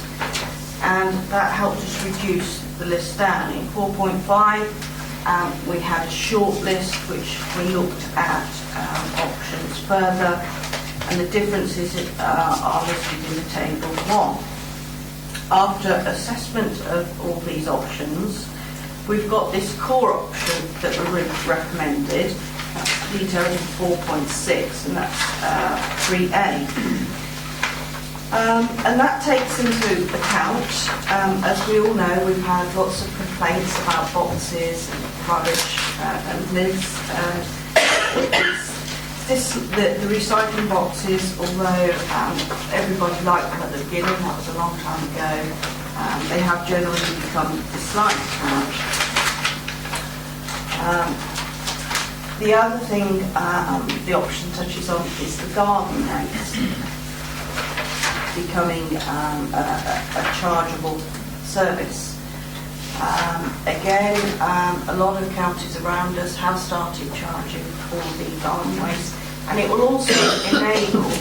and that helped us reduce the list down. In 4.5, we had a short list which we looked at options further, and the differences are listed in the table 1. After assessment of all these options, we've got this core option that we recommended, that's detailed in 4.6, and that's 3A. And that takes into account, as we all know, we've had lots of complaints about boxes and rubbish and lids. The recycling boxes, although everybody liked them at the beginning, that was a long time ago, they have generally become disliked too much. The other thing the option touches on is the garden waste becoming a chargeable service. Again, a lot of counties around us have started charging for the garden waste, and it will also enable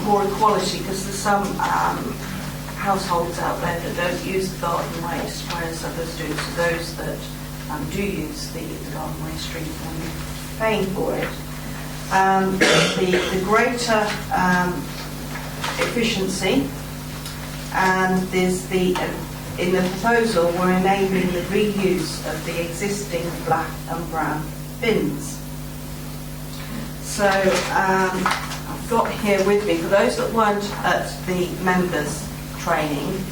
more equality, because there's some households out there that don't use the garden waste, whereas others do. So those that do use the garden waste stream will be paying for it. The greater efficiency, and there's in the proposal we're enabling the reuse of the existing black and brown bins. So got here with me, for those that weren't at the members' training,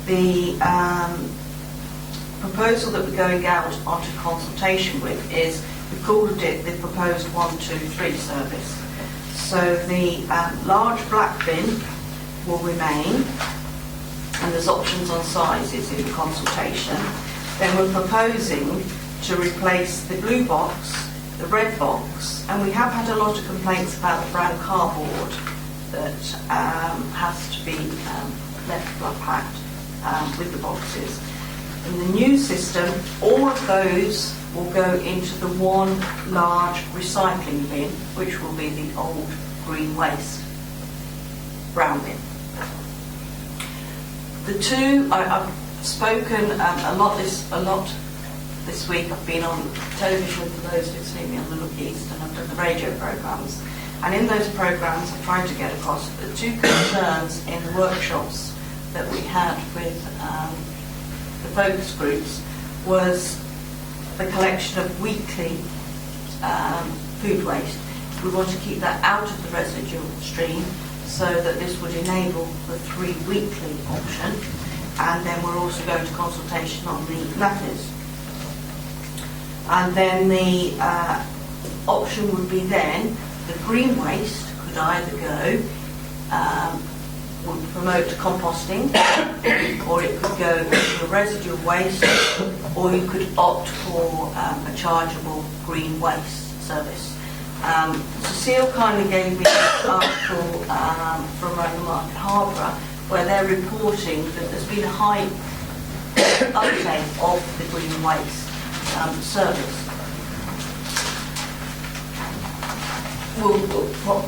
the proposal that we're going out onto consultation with is, we called it the proposed 1, 2, 3 service. So the large black bin will remain, and there's options on sizes in the consultation. Then we're proposing to replace the blue box, the red box, and we have had a lot of complaints about the brown cardboard that has to be left flat packed with the boxes. In the new system, all of those will go into the one large recycling bin, which will be the old green waste brown bin. The two, I've spoken a lot this week. I've been on television, for those who've seen me on the Look East, and I've done the radio programmes. And in those programmes, I tried to get across the two concerns in the workshops that we had with the focus groups was the collection of weekly food waste. We want to keep that out of the residual stream so that this would enable the 3 weekly option, and then we're also going to consultation on the nappies. And then the option would be then the green waste could either go, would promote composting, or it could go to the residual waste, or you could opt for a chargeable green waste service. Cecile kindly gave me this article from around the Market Harborough, where they're reporting that there's been a high uptake of the green waste service. We'll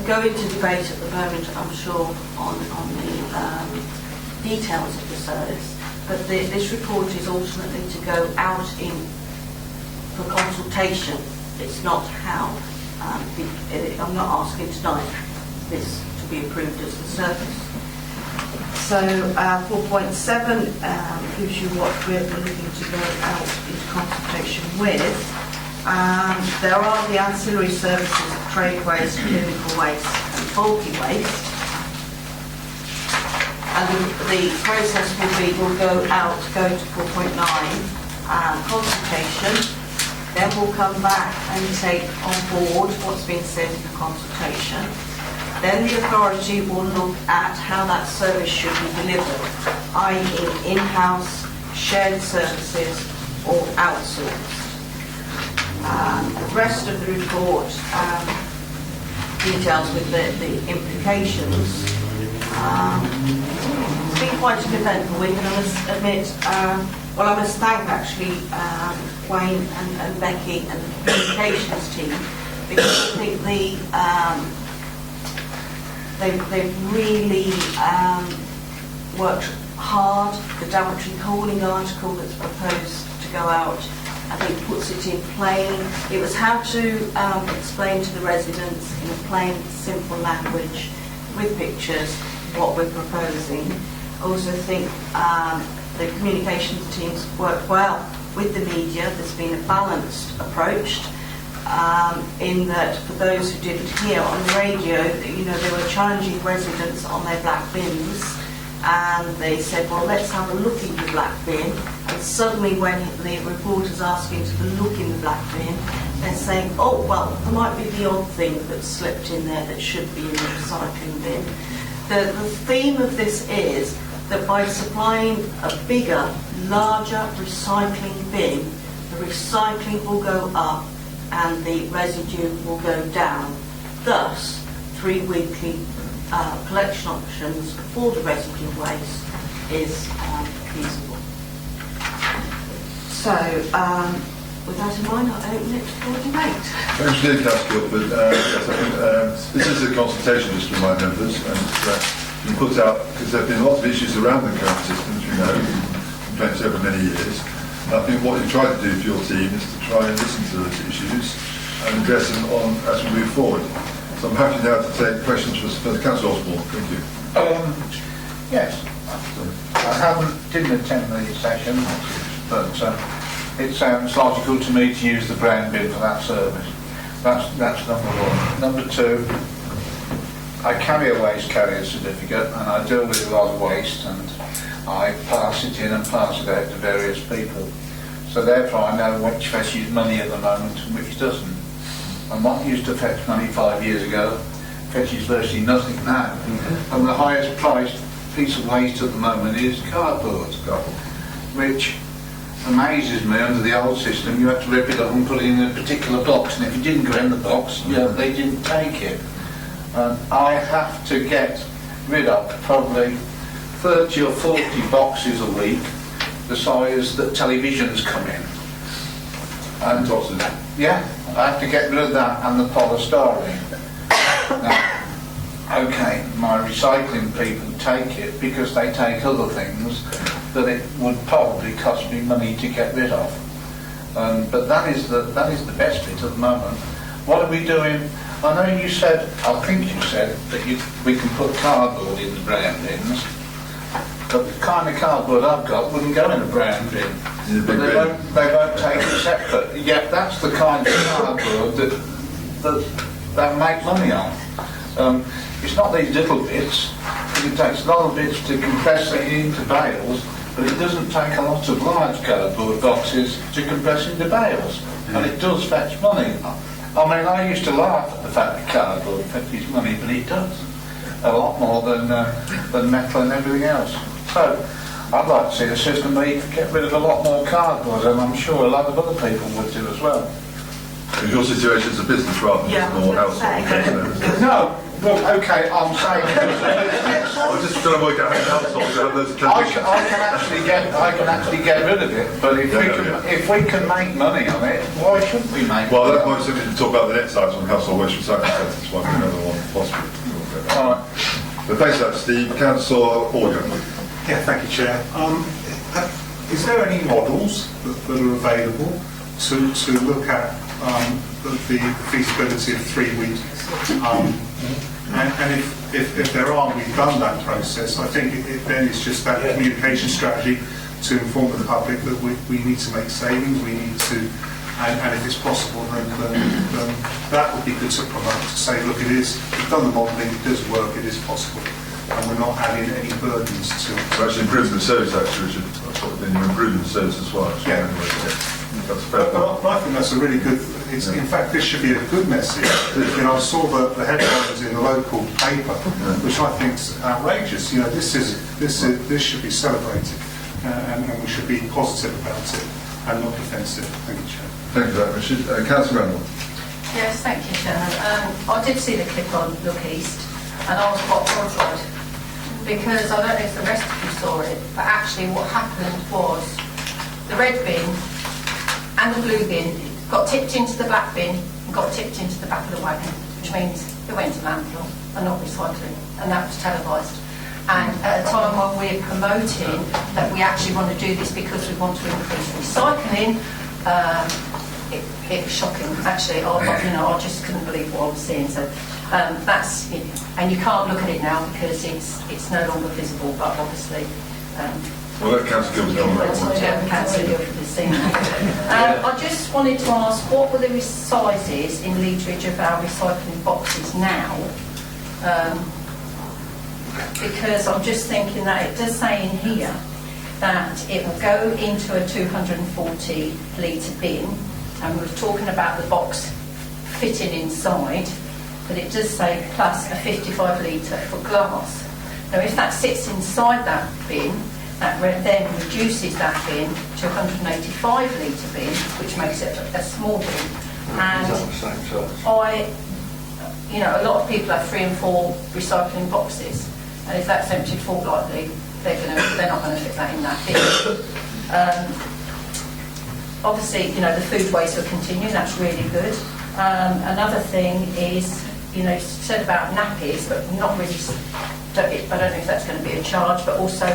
go into debate at the moment, I'm sure, on the details of the service, but this report is ultimately to go out for consultation. It's not how. I'm not asking tonight this to be approved as the service. So 4.7 gives you what we're looking to go out into consultation with. There are the ancillary services of trade waste, clinical waste and bulky waste. And the process will go to 4.9 consultation. Then we'll come back and take on board what's been said in the consultation. Then the authority will look at how that service should be delivered, i.e. in-house, shared services or outsourced. The rest of the report details with the implications. It's been quite an eventful week, and I must admit, I must thank actually Wayne and Becky and the communications team, because I think they've really worked hard. The Daventry calling article that's proposed to go out, I think, puts it in plain. It was how to explain to the residents in a plain, simple language with pictures what we're proposing. I also think the communications teams worked well with the media. There's been a balanced approach in that for those who didn't hear on the radio, they were challenging residents on their black bins, and they said, well, let's have a look in the black bin. And suddenly when the reporter's asking to look in the black bin, they're saying, oh, well, there might be the odd thing that's slipped in there that should be in the recycling bin. The theme of this is that by supplying a bigger, larger recycling bin, the recycling will go up and the residue will go down. Thus, 3 weekly collection options for the residue waste is feasible. So, with that in mind, I'll open it for debate. Thanks, Nick, but yes, I think this is a consultation just to remind members, and been put out because there have been lots of issues around the current system, as you know, complaints over many years. And I think what you've tried to do for your team is to try and listen to those issues and address them on as we move forward. So I'm happy now to take questions for Councillor Osborne. Thank you. Yes, I didn't attend the session, but it sounds logical to me to use the brown bin for that service. That's number one. Number two, I carry a waste carrier certificate and I deal with a lot of waste, and I pass it in and pass it out to various people. So therefore I know which fetches money at the moment and which doesn't. And what used to fetch money 5 years ago fetches virtually nothing now. And the highest priced piece of waste at the moment is cardboard, which amazes me. Under the old system you had to rip it up and put it in a particular box, and if it didn't go in the box, they didn't take it. I have to get rid of probably 30 or 40 boxes a week, the size that televisions come in. And yeah, I have to get rid of that and the polystyrene. Now, okay, my recycling people take it because they take other things that it would probably cost me money to get rid of. But that is the best bit at the moment. What are we doing? I know you said, I think you said that we can put cardboard in the brown bins, but the kind of cardboard I've got wouldn't go in a brown bin. But they won't take it separate. Yet that's the kind of cardboard that make money on. It's not these little bits. It takes a lot of bits to compress it into bales, but it doesn't take a lot of large cardboard boxes to compress into bales, and it does fetch money. I mean, I used to laugh at the fact that cardboard fetches money, but it does a lot more than metal and everything else. So I'd like to see a system where you could get rid of a lot more cardboard, and I'm sure a lot of other people would do as well. In your situation, it's a business rather than a small household. No, well, okay, I'm saying. I'm just trying to work out how households have those conditions. I can actually get rid of it, but if we can make money on it, why shouldn't we make? Well, that might simply talk about the next item on household waste recycling centres. One another one possibly. All right. But thanks for that, Steve. Councillor Organ. Yeah, thank you, Chair. Is there any models that are available to look at the feasibility of 3 weeks? And if there are, we've done that process. I think then it's just that communication strategy to inform the public that we need to make savings, we need to, and if it's possible, then that would be good to promote, to say, look, we've done the modelling, it does work, it is possible, and we're not adding any burdens to it. So actually improving the service, actually, Richard. Then you're improving the service as well. Actually. Yeah. That's fair. But I think that's a really good. In fact, this should be a good message. I saw the headlines in the local paper, which I think is outrageous. This should be celebrated, and we should be positive about it and not defensive. Thank you, Chair. Thank you for that, Richard. Councillor Randall. Yes, thank you, Chairman. I did see the clip on Look East, and I was quite horrified because I don't know if the rest of you saw it, but actually what happened was the red bin and the blue bin got tipped into the black bin and got tipped into the back of the wagon, which means it went to landfill and not recycling, and that was televised. And at a time when we're promoting that we actually want to do this because we want to increase recycling, it was shocking. Actually, I just couldn't believe what I was seeing. So that's, and you can't look at it now because it's no longer visible. But obviously, well, that Councillor Gilbert on that one. Councillor Gilbert has seen that. I just wanted to ask, what were the sizes in litrage of our recycling boxes now? Because I'm just thinking that it does say in here that it will go into a 240 litre bin, and we were talking about the box fitting inside, but it does say plus a 55 litre for glass. Now if that sits inside that bin, that then reduces that bin to 185 litre bin, which makes it a small bin. And a lot of people have 3 and 4 recycling boxes, and if that's emptied fortnightly, they're not going to fit that in that bin. Obviously, the food waste will continue. That's really good. Another thing is, you said about nappies, but not really. I don't know if that's going to be a charge, but also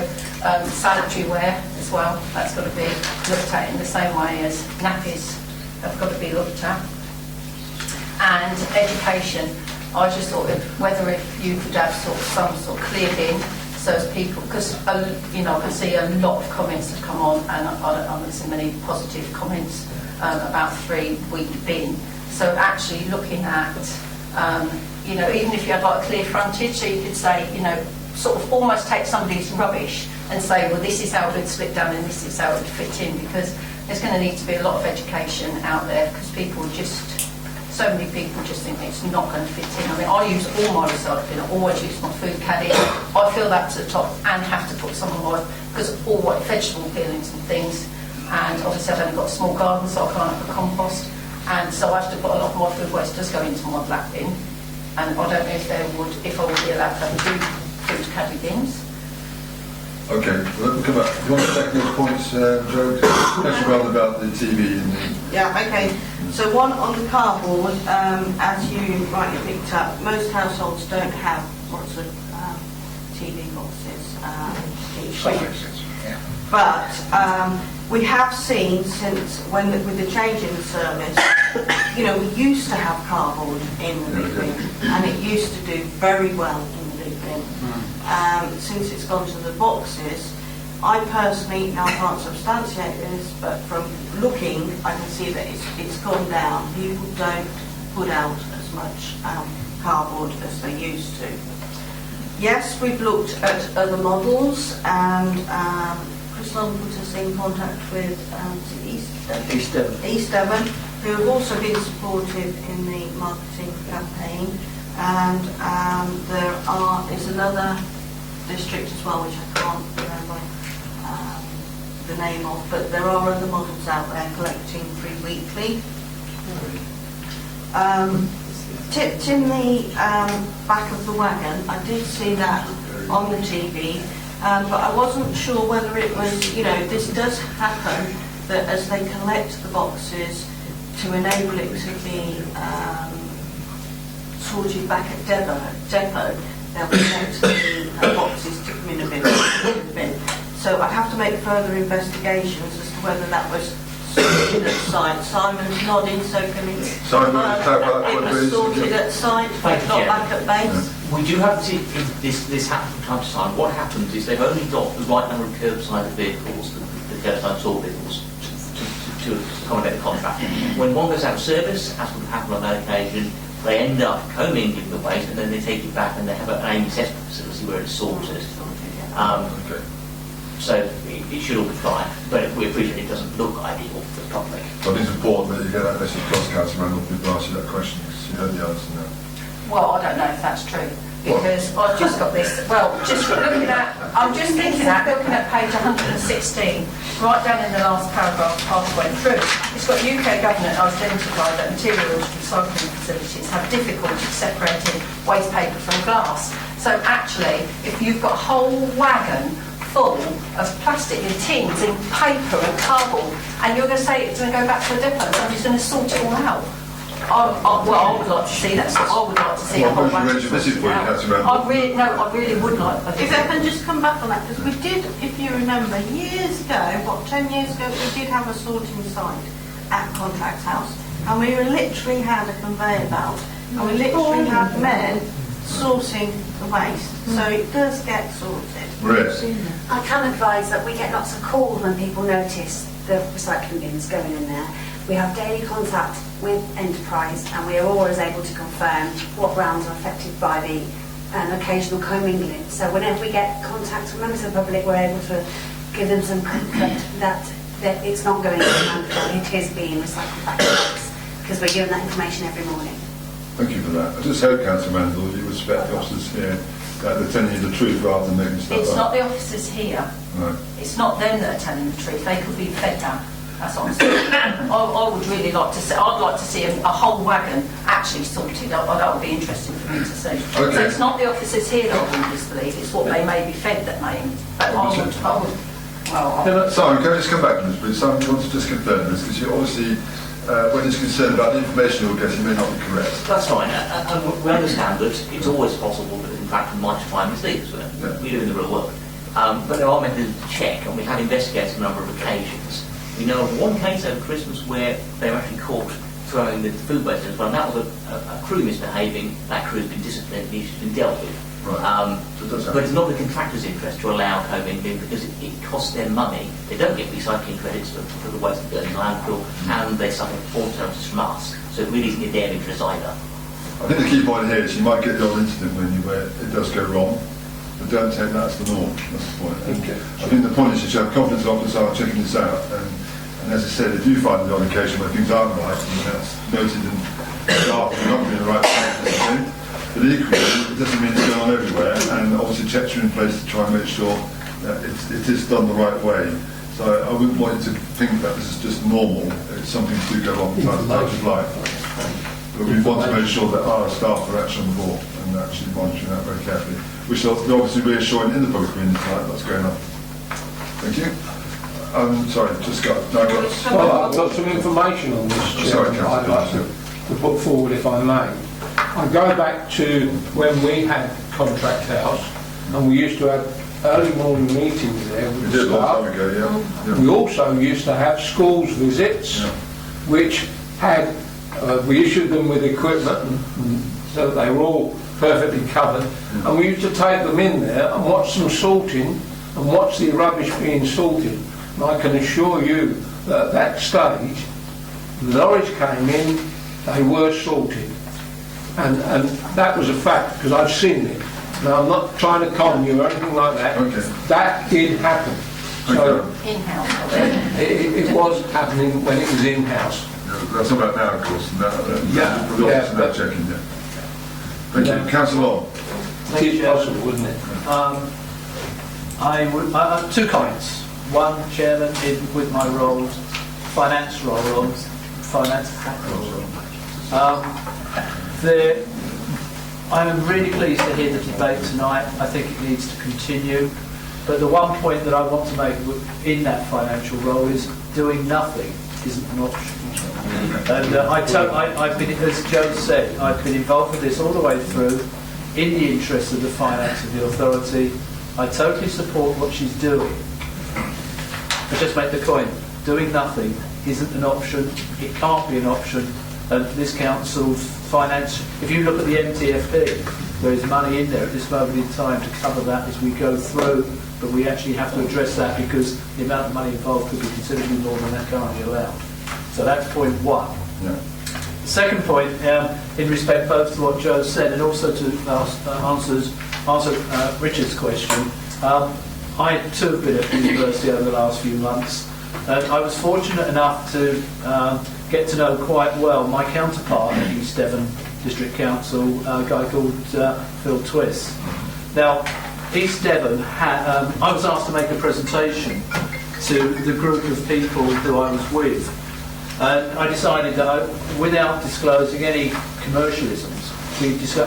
sanitary wear as well. That's got to be looked at in the same way as nappies have got to be looked at. And education. I just thought whether if you could have some sort of clear bin, so as people, because I can see a lot of comments have come on, and I haven't seen many positive comments about 3-week bin. So actually looking at you know, even if you had like a clear frontage, so you could say, you know, sort of almost take somebody's rubbish and say, well, this is how it would slip down and this is how it would fit in, because there's going to need to be a lot of education out there, because people just, so many people just think it's not going to fit in. I mean, I use all my recycling, I always use my food caddy. I fill that to the top and have to put some of my, because all white vegetable peelings and things, and obviously I've only got a small garden, so I can't have a compost, and so I have to put a lot of my food waste does go into my black bin, and I don't know if I would be allowed to have food caddy bins. Okay, well, we'll come back. Do you want to take those points, Joe? Question rather about the TV and the... Yeah, okay. So one on the cardboard, as you rightly picked up, most households don't have lots of TV boxes each week. But we have seen since with the change in the service, you know, we used to have cardboard in the big bin, and it used to do very well in the big bin. Since it's gone to the boxes, I personally, now I can't substantiate this, but from looking, I can see that it's gone down. People don't put out as much cardboard as they used to. Yes, we've looked at other models, and Chris Long put us in contact with East Devon, who have also been supportive in the marketing campaign. And there is another district as well, which I can't remember the name of, but there are other models out there collecting free weekly. Tipped in the back of the wagon, I did see that on the TV, but I wasn't sure whether it was, you know, this does happen, that as they collect the boxes to enable it to be sorted back at depot, they'll collect the boxes, stick them in a bin. So I have to make further investigations as to whether that was sorted at site. Simon's nodding, so can he? Simon, it was sorted at site, but not back at base. We do have to see if this happens from time to time. What happens is they've only got the right number of curbside vehicles, the curbside store vehicles, to accommodate the contract. When one goes out of service, as would happen on that occasion, they end up commingling the waste, and then they take it back and they have an aim assessment facility where it's sorted. So it should all be fine, but we appreciate it doesn't look ideal for the public. But it's important that you get that message across, Councillor Randall, people ask you that question, because you heard the answer now. Well, I don't know if that's true, because I've just got this, well, just looking at, I'm just thinking that, looking at page 116, right down in the last paragraph, halfway through, it's got UK government identified that materials recycling facilities have difficulty separating waste paper from glass. So actually, if you've got a whole wagon full of plastic and tins and paper and cardboard, and you're going to say it's going to go back to the depot, somebody's going to sort it all out. I would like to see that. I would like to see a whole wagon. I really would like. If I can just come back on that, because we did, if you remember, years ago, 10 years ago, we did have a sorting site at Contract House, and we literally had a conveyor belt, and we literally had men sorting the waste, so it does get sorted. I can advise that we get lots of calls when people notice the recycling bins going in there. We have daily contact with Enterprise, and we are always able to confirm what grounds are affected by the occasional commingling. So whenever we get contact from members of the public, we're able to give them some comfort that it's not going to landfill, it is being recycled back to us, because we're given that information every morning. Thank you for that. I just hope, Councillor Randall, you respect the officers here, that they're telling you the truth rather than making stuff up. It's not the officers here. No. It's not them that are telling the truth. They could be fed that. That's what I'm saying. I would really like to see. I'd like to see a whole wagon actually sorted. That would be interesting for me to see. Okay. So it's not the officers here that I would disbelieve. It's what they may be fed that may. But I would. Well, Simon, can I just come back to this, please? Simon, do you want to just confirm this? Because you obviously, when it's concerned about the information you're getting, may not be correct. That's fine. And we understand that it's always possible that, in fact, we might try and mislead us. We live in the real world. But there are methods to check, and we have investigated a number of occasions. We know of one case over Christmas where they were actually caught throwing the food waste as well, and that was a crew misbehaving. That crew has been disciplined, the issue's been dealt with. Right. But it's not the contractor's interest to allow commingling because it costs them money. They don't get recycling credits for the waste that goes in landfill, and they suffer all terms from us. So it really isn't in their interest either. I think the key point here is you might get the odd incident where it does go wrong, but don't take that as the norm. That's the point. And I think the point is you should have confidence officers are checking this out. And as I said, if you find the odd occasion where things aren't right, that's noted and staff are not being the right thing. But equally, it doesn't mean it's going on everywhere, and obviously checks are in place to try and make sure that it is done the right way. So I wouldn't want you to think that this is just normal. It's something to do go wrong from time to life. But we want to make sure that our staff are actually on board and actually monitoring that very carefully, which will be obviously reassuring in the public opinion tonight what's going on. Thank you. Sorry, just got. No, well, I've got some information on this, Chair, I'd like to put forward if I may. I go back to when we had Contract House, and we used to have early morning meetings there with the staff. We also used to have schools visits, which had, we issued them with equipment, and so they were all perfectly covered, and we used to take them in there and watch them sorting and watch the rubbish being sorted. And I can assure you that at that stage, the lorries came in, they were sorted. And that was a fact, because I've seen it. Now, I'm not trying to con you or anything like that. That did happen. So in-house. It was happening when it was in-house. That's not about now, of course. That checking, yeah. Thank you. Councillor Long. It is possible, wouldn't it? I would, two comments. One, Chairman, with my roles, finance roles, finance I'm really pleased to hear the debate tonight. I think it needs to continue. But the one point that I want to make in that financial role is doing nothing isn't an option. And I've been, as Joe said, I've been involved with this all the way through in the interest of the finance of the authority. I totally support what she's doing. But just make the point, doing nothing isn't an option. It can't be an option. And this council's finance, if you look at the MTFP, there is money in there at this moment in time to cover that as we go through, but we actually have to address that because the amount of money involved could be considerably more than that currently allowed. So that's point one. Yeah. The second point, in respect both to what Joe said and also to answer Richard's question, I too have been at the university over the last few months. I was fortunate enough to get to know quite well my counterpart at East Devon District Council, a guy called Phil Twist. Now, East Devon I was asked to make a presentation to the group of people who I was with. And I decided that without disclosing any commercialisms,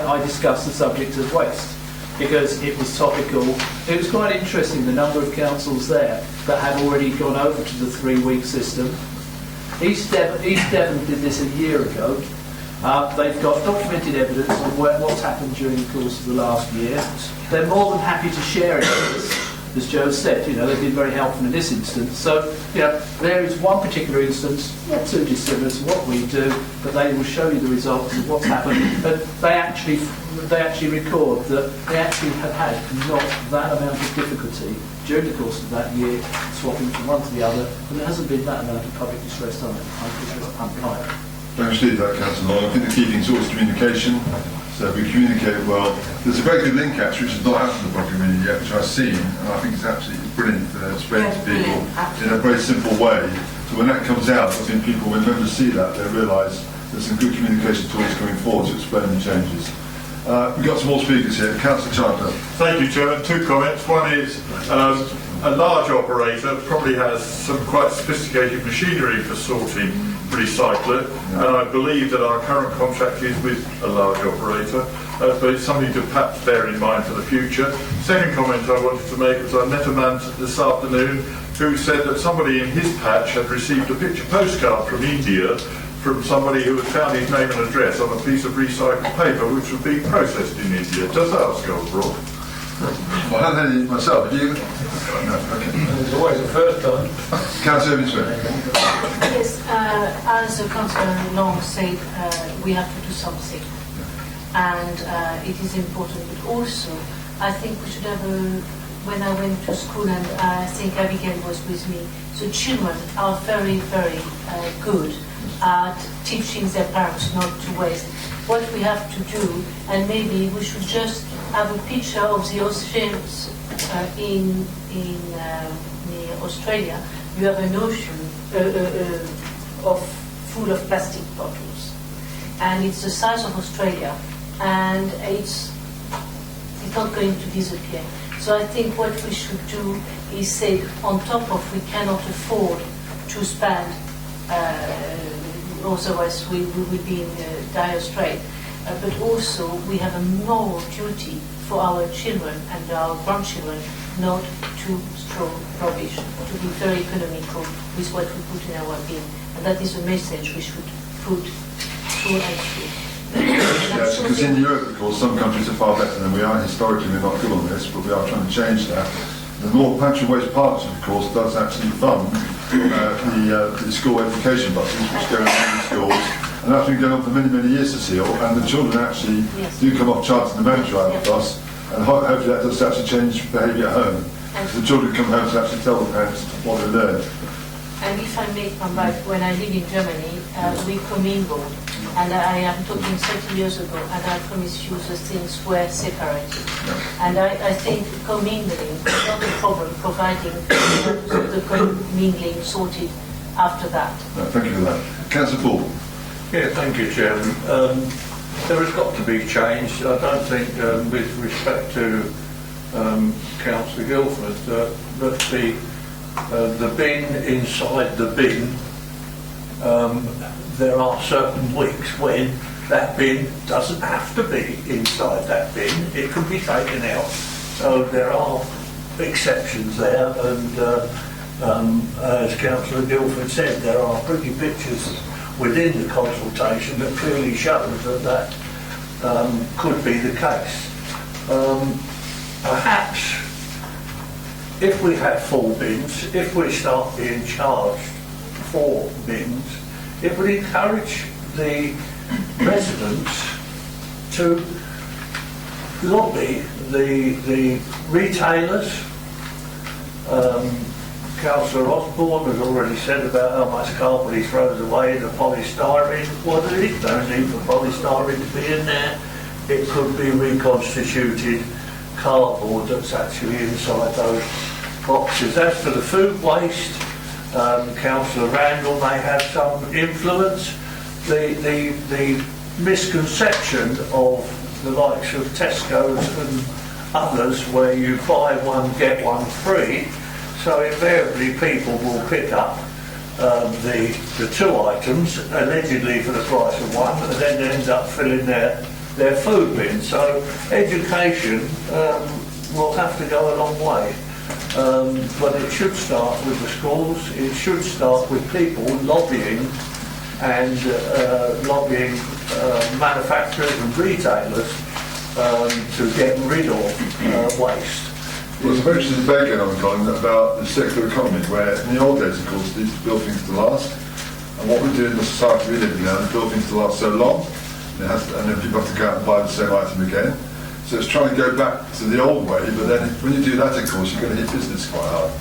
I discussed the subject of waste because it was topical. It was quite interesting, the number of councils there that had already gone over to the 3-week system. East Devon did this a year ago. They've got documented evidence of what's happened during the course of the last year. They're more than happy to share it with us. As Joe said, they've been very helpful in this instance. So, there is one particular instance, not too dissimilar to what we do, but they will show you the results of what's happened. But they actually record that they actually have had not that amount of difficulty during the course of that year swapping from one to the other, and there hasn't been that amount of public distress on it. Thanks, Steve, that Councillor Long. I think the key thing is always communication. So if we communicate well, there's a very good link actually, which has not happened in the public media yet, which I've seen, and I think it's absolutely brilliant for explaining to people in a very simple way. So when that comes out, I think people, when members see that, they realise there's some good communication tools coming forward to explain the changes. We've got some more speakers here. Councillor Charter. Thank you, Chairman. Two comments. One is a large operator probably has some quite sophisticated machinery for sorting recycler, and I believe that our current contract is with a large operator, but it's something to perhaps bear in mind for the future. Second comment I wanted to make was I met a man this afternoon who said that somebody in his patch had received a picture postcard from India from somebody who had found his name and address on a piece of recycled paper which was being processed in India. Does that go abroad? Well, I haven't had it myself, have you? No, okay. There's always a first time. Councillor Evans. Yes, as Councillor Long said, we have to do something. And it is important, but also I think we should have a when I went to school, and I think Abigail was with me, the children are very, very good at teaching their parents not to waste. What we have to do, and maybe we should just have a picture of the oceans in near Australia. You have an ocean full of plastic bottles, and it's the size of Australia, and it's not going to disappear. So I think what we should do is say, on top of we cannot afford to spend, otherwise we will be in dire strait, but also we have a moral duty for our children and our grandchildren not to throw rubbish, to be very economical with what we put in our bin. And that is a message we should put through and through. Yes, because in Europe, of course, some countries are far better than we are. Historically, we're not good on this, but we are trying to change that. The North Pantry Waste Partnership, of course, does actually fund the school education buses, which go around the schools. And that's been going on for many, many years to seal. And the children actually do come off charts in the main drive with us. And hopefully that does actually change behaviour at home. So the children come home to actually tell the parents what they learned. And if I may come back, when I live in Germany, we commingled. And I am talking 30 years ago, and I promise you the things were separated. And I think commingling is not a problem, providing the commingling sorted after that. No, thank you for that. Councillor Paul. Yeah, thank you, Chairman. There has got to be change. I don't think, with respect to Councillor Guildford, that the bin inside the bin, there are certain weeks when that bin doesn't have to be inside that bin. It can be taken out. So there are exceptions there, and as Councillor Guildford said, there are pretty pictures within the consultation that clearly show that could be the case. Perhaps if we have full bins, if we start being charged for bins, it would encourage the residents to lobby the retailers. Councillor Osborne has already said about how much cardboard he throws away, the polystyrene. Well, there is no need for polystyrene to be in there. It could be reconstituted cardboard that's actually inside those boxes. As for the food waste, Councillor Randall may have some influence. The misconception of the likes of Tesco's and others, where you buy one get one free, so invariably people will pick up the two items allegedly for the price of one, and then end up filling their food bin. So education will have to go a long way. But it should start with the schools, it should start with people lobbying and lobbying manufacturers and retailers to get rid of waste. Well, there's a very interesting debate going on, Colin, about the circular economy, where in the old days, of course, these build things to last. And what we do in the society we live in now is build things to last so long, and then people have to go out and buy the same item again. So it's trying to go back to the old way, but then when you do that, of course, you're going to hit business quite hard.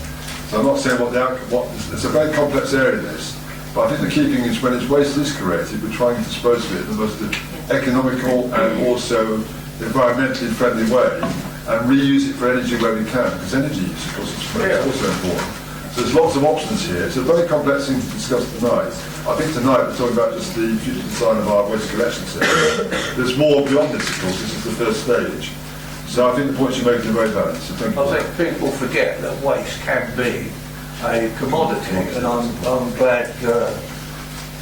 So I'm not saying it's a very complex area, this, but I think the key thing is when waste is created, we're trying to dispose of it in the most economical and also environmentally friendly way, and reuse it for energy where we can, because energy use, of course, is also important. So there's lots of options here. It's a very complex thing to discuss tonight. I think tonight we're talking about just the future design of our waste collection system. There's more beyond this, of course. This is the first stage. So I think the points you're making are very valid. So thank you. I think people forget that waste can be a commodity, and I'm glad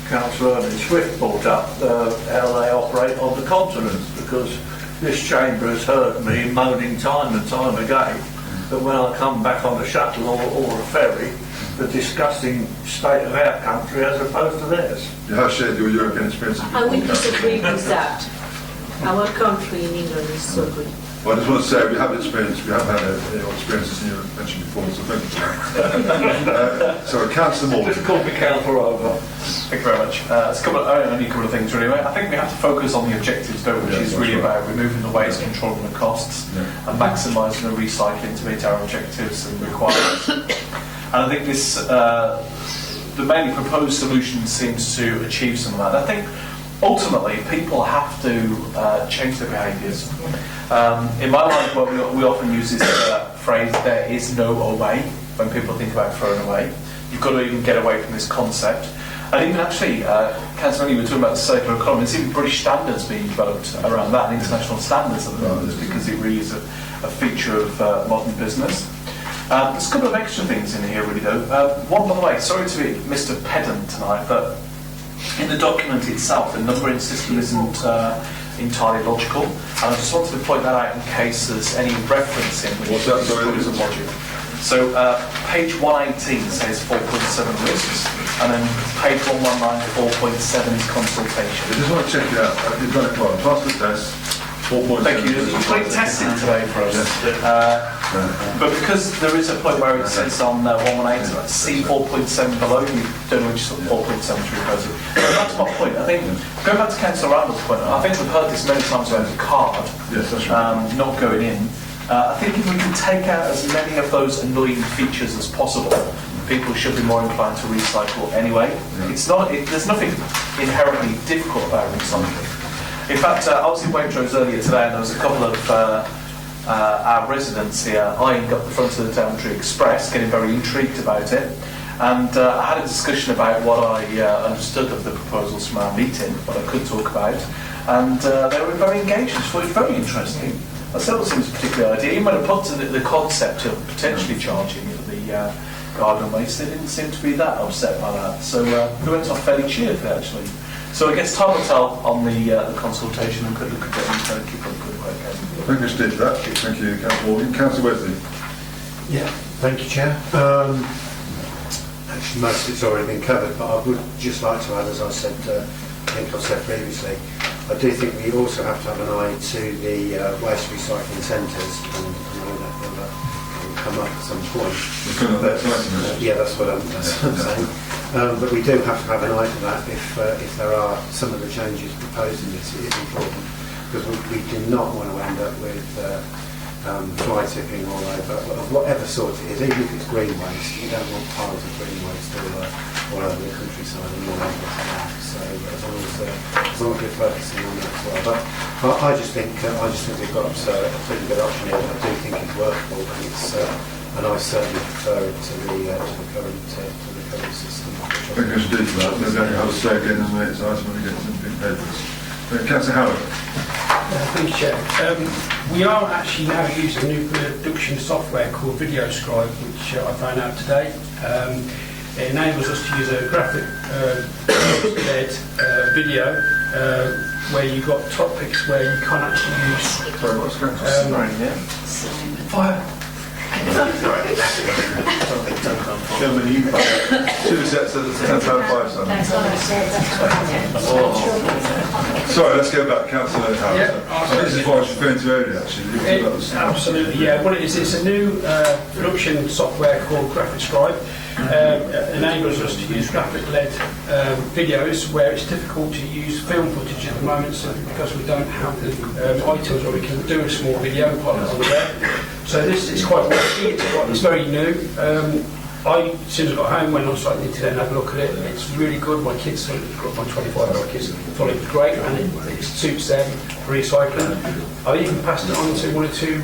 Councillor Ernie Swift brought up how they operate on the continent, because this chamber has heard me moaning time and time again that when I come back on a shuttle or a ferry, the disgusting state of our country as opposed to theirs. You have shared your European experience. I would disagree with that. Our country in England is so good. Well, I just want to say we have experience, we have had experiences you mentioned before, so thank you for that. So, Councillor Moore. Difficult to count over. Thank you very much. It's only a couple of things really. I think we have to focus on the objectives, don't we, which is really about removing the waste, controlling the costs, and maximising the recycling to meet our objectives and requirements. And I think this, the mainly proposed solution seems to achieve some of that. I think ultimately people have to change their behaviours. In my life, we often use this phrase, there is no away, when people think about throwing away. You've got to even get away from this concept. And even actually, Councillor, you were talking about the circular economy, there's even British standards being developed around that, and international standards at the moment, because it really is a feature of modern business. There's a couple of extra things in here really though. One, by the way, sorry to be Mr. Pedant tonight, but in the document itself, the numbering system isn't entirely logical, and I just wanted to point that out in case there's any reference in which what's that, sorry, is a module. So page 118 says 4.7 risks, and then page 119, 4.7 is consultation. I just want to check it out. You've done it well. Pass the test. 4.7. Thank you. You're putting tests in today for us. But because there is a point where it says on 118, see 4.7 below, you don't know which 4.7 to refer to. So that's my point. I think, going back to Councillor Randall's point, I think we've heard this many times about the card not going in. I think if we can take out as many of those annoying features as possible, people should be more inclined to recycle anyway. It's not. There's nothing inherently difficult about recycling. In fact, I was in Waitrose earlier today, and there was a couple of our residents here eyeing up the front of the Daventry Express, getting very intrigued about it. And I had a discussion about what I understood of the proposals from our meeting, what I could talk about, and they were very engaged. I thought it was very interesting. I still don't think it was a particular idea. Even when I put to the concept of potentially charging the garden waste, they didn't seem to be that upset by that. So we went off fairly cheered, actually. So I guess time will tell on the consultation, and could look at it and keep up good work. Thank you, Steve, for that. Thank you, Councillor Morgan. Councillor Wesley. Yeah, thank you, Chair. Actually, most of it's already been covered, but I would just like to add, as I said, I think I've said previously, I do think we also have to have an eye to the waste recycling centres, and I know that will come up at some point. Yeah, that's what I'm saying. But we do have to have an eye to that if there are some of the changes proposed in this. It is important, because we do not want to end up with fly tipping all over, of whatever sort it is, even if it's green waste. You don't want piles of green waste all over the countryside and all over the land. So as long as we're focusing on that as well. But I just think we've got a pretty good option here. I do think it's workable, and I certainly prefer it to the current system. I think I should do that. Maybe I can have a say again as an item when we get some big papers. Councillor Howard. Thank you, Chair. We are actually now using a new production software called VideoScribe, which I found out today. It enables us to use a graphic-led video where you've got topics where you can't actually use. Sorry, what's going on? Fire. Chairman, you 2 sets of £10.5. Sorry, let's go back, Councillor Howard. This is what I was referring to earlier, actually. Absolutely, yeah. What it is, it's a new production software called GraphicsScribe. Enables us to use graphic-led videos where it's difficult to use film footage at the moment, simply because we don't have the items where we can do a small video on there. So this is quite worky. It's very new. As soon as I got home, went on site the internet and had a look at it. It's really good. My kids, my 25-year-old kids, thought it was great, and it suits them for recycling. I even passed it on to one or two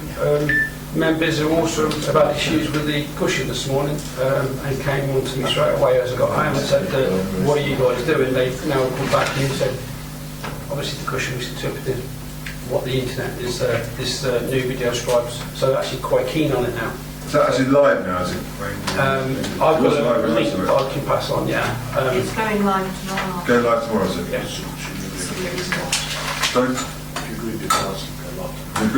members who also about issues with the cushion this morning, and came on to me straight away as I got home and said, what are you guys doing? They've now come back and said, obviously the cushion was interpreted what the internet is, this new video scribes, so they're actually quite keen on it now. Is that actually live now, is it? I've got a link that I can pass on, yeah. It's going live tomorrow. Going live tomorrow, is it? Yes. Don't? If you agree with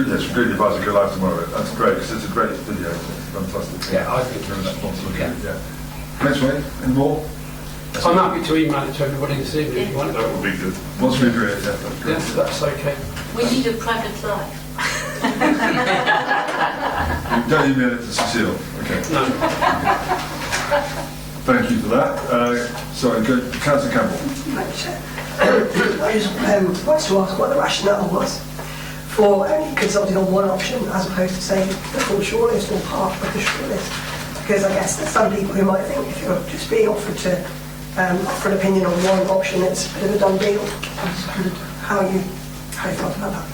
yes, we agree with go live tomorrow. That's great, because it's a great video. It's fantastic. Yeah, I think yeah. Next one, any more? I'm happy to email it to everybody this evening if you want. That would be good. Once we agree, yeah. Yes, that's okay. We need a private life. You don't email it to Cecile. Okay. No. Thank you for that. Sorry, go Councillor Campbell. I just wanted to ask what the rationale was for only consulting on one option as opposed to saying the full shortlist or part of the shortlist. Because I guess there's some people who might think if you're just being offered to offer an opinion on one option, it's a bit of a done deal. I just wondered how you felt about that.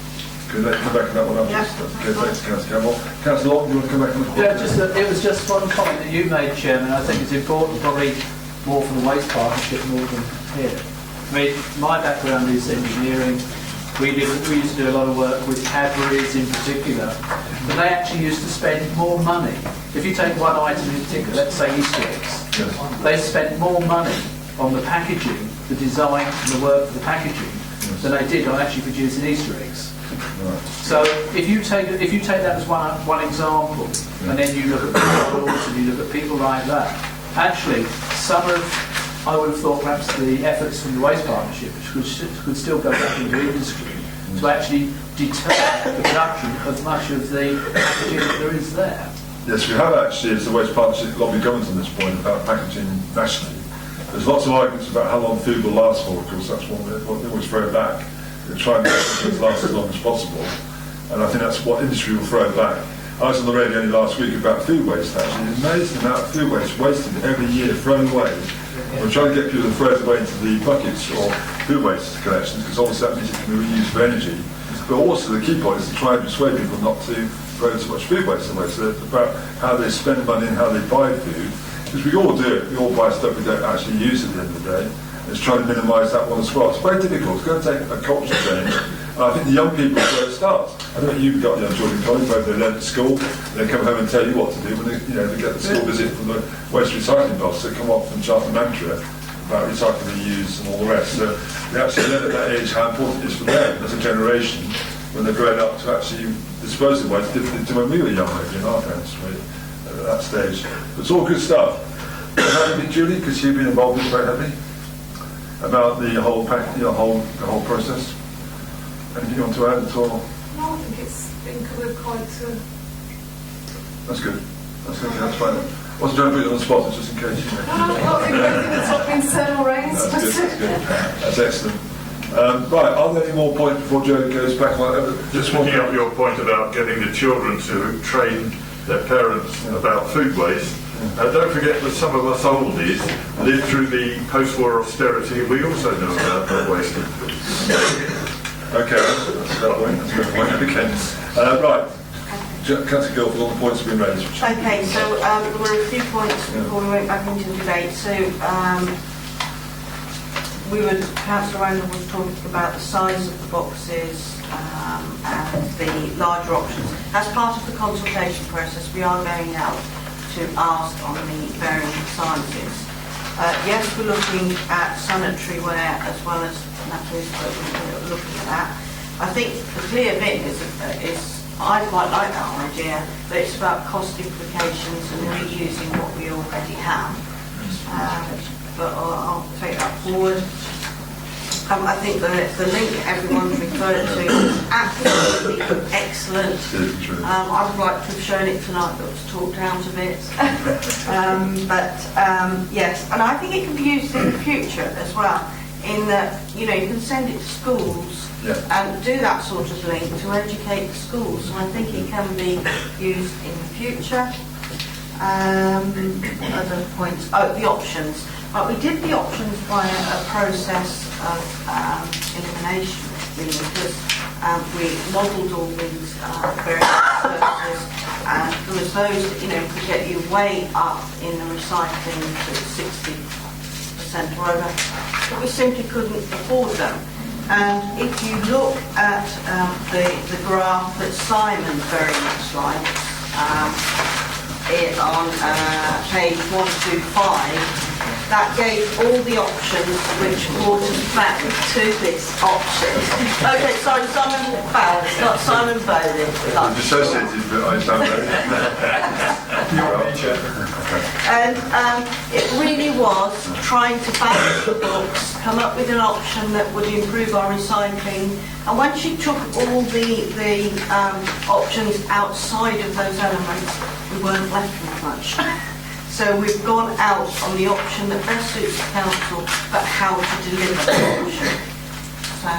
Could they come back on that one up? Yes. Okay, thanks, Councillor Campbell. Councillor Lawton, do you want to come back on that? Yeah, it was just one comment that you made, Chairman. I think it's important, probably more for the waste partnership more than here. I mean, my background is engineering. We used to do a lot of work with Cadbury's in particular, but they actually used to spend more money. If you take one item in particular, let's say Easter eggs, they spent more money on the packaging, the design and the work for the packaging than they did on actually producing Easter eggs. Right. So if you take that as one example, and then you look at McDonald's and you look at people like that, actually some of, I would have thought perhaps the efforts from the waste partnership could still go back into industry to actually deter the production of much of the packaging that there is there. Yes, we have actually, as the Waste Partnership, lobby government on this point about packaging nationally. There's lots of arguments about how long food will last for, of course, that's what they always throw back. They try and make things last as long as possible. And I think that's what industry will throw back. I was on the radio only last week about food waste, actually. It's amazing the amount of food waste wasted every year, thrown away. We're trying to get people to throw it away into the buckets or food waste collections, because obviously that means it can be reused for energy. But also the key point is to try and persuade people not to throw too much food waste away. So it's about how they spend money and how they buy food. Because we all do it. We all buy stuff we don't actually use at the end of the day. It's trying to minimise that one as well. It's very difficult. It's going to take a culture change. And I think the young people is where it starts. I don't know if you've got young children in college, where they learn at school, and they come home and tell you what to do when they get the school visit from the waste recycling boss. They come up from Charlton Mantra about recycling reuse and all the rest. So they actually learn at that age how important it is for them as a generation when they're growing up to actually dispose of waste differently to when we were young, maybe in our parents' at that stage. But it's all good stuff. How have you been, Julie? Because you've been involved in it very heavily about the whole the whole process. Anything you want to add at all? No, I think it's been covered quite. That's good. That's good. That's fine. I wasn't trying to put you on the spot, it's just in case. No, I can't think of anything that's not been said or raised. That's good. That's good. That's excellent. Right, are there any more points before Joe goes back on? Just picking up your point about getting the children to train their parents about food waste. Don't forget that some of us oldies lived through the post-war austerity. We also know about the waste of food. Okay, that's a good point. That's a good point. Okay. Right. Councillor Guildford, all the points have been raised. Okay, so there were a few points before we went back into the debate. So Councillor Randall was talking about the size of the boxes and the larger options. As part of the consultation process, we are going out to ask on the varying sizes. Yes, we're looking at sanitary ware as well as nappies, but we're looking at that. I think the clear bit is I quite like that idea, but it's about cost implications and reusing what we already have. But I'll take that forward. I think the link everyone's referred to is absolutely excellent. I would like to have shown it tonight, but it was talked out a bit. Yes, and I think it can be used in the future as well, in that, you can send it to schools and do that sort of link to educate the schools. So I think it can be used in the future. Other points, the options. We did the options via a process of elimination, really, because we modelled all these various services, and there was those that could get you way up in the recycling to 60% or over, but we simply couldn't afford them. And if you look at the graph that Simon very much likes, on page 125, that gave all the options which brought us back to this option. Okay, sorry, Simon Bowles, not Simon Bowley. I'm dissociated, but I sound very... You want me, Chair? And it really was trying to balance the books, come up with an option that would improve our recycling. And once you took all the options outside of those elements, we weren't left with much. So we've gone out on the option that best suits the council, but how to deliver the option. So,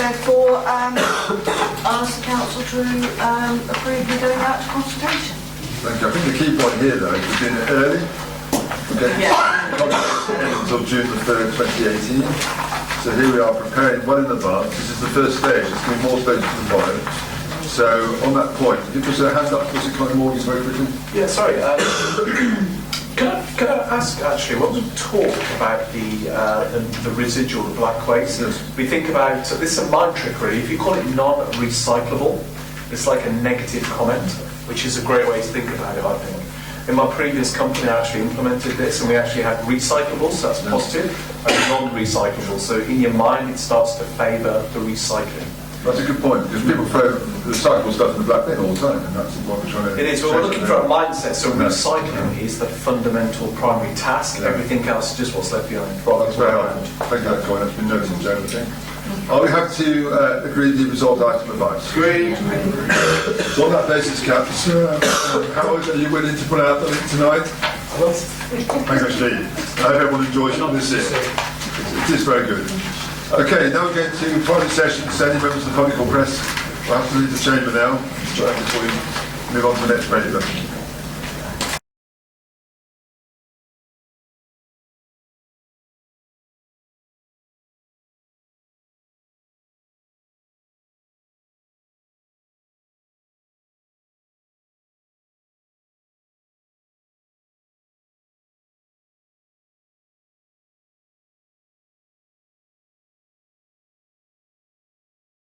therefore, ask the council to approve me going out to consultation. Thank you. I think the key point here, though, is we're doing it early. We're getting until June the 3rd, 2018. So here we are preparing well in advance. This is the first stage. There's going to be more stages to follow. So on that point, if there's a hand up, was it Connie Morgan very quickly? Yeah, sorry. Can I ask, actually, when we talk about the residual, the black waste, we think about, this is a mind trick really, if you call it non-recyclable, it's like a negative comment, which is a great way to think about it, I think. In my previous company, I actually implemented this, and we actually had recyclables, so that's positive, and non-recyclable. So in your mind, it starts to favour the recycling. That's a good point, because people throw recyclable stuff in the black bin all the time, and that's what we're trying to... It is, well, we're looking for a mindset, so recycling is the fundamental primary task, everything else is just what's left behind. Well, that's very helpful. Thank you for that comment, that's been noted, Joe, I think. Are we happy to agree the resolved item advice? Agreed. So on that basis, Caps, Howard, are you willing to put out the link tonight? Thank you, Steve. I hope everyone enjoys this year. It is very good. Okay, now we're going to private sessions. Any members of the public or press will have to leave the chamber now before we move on to the next paper.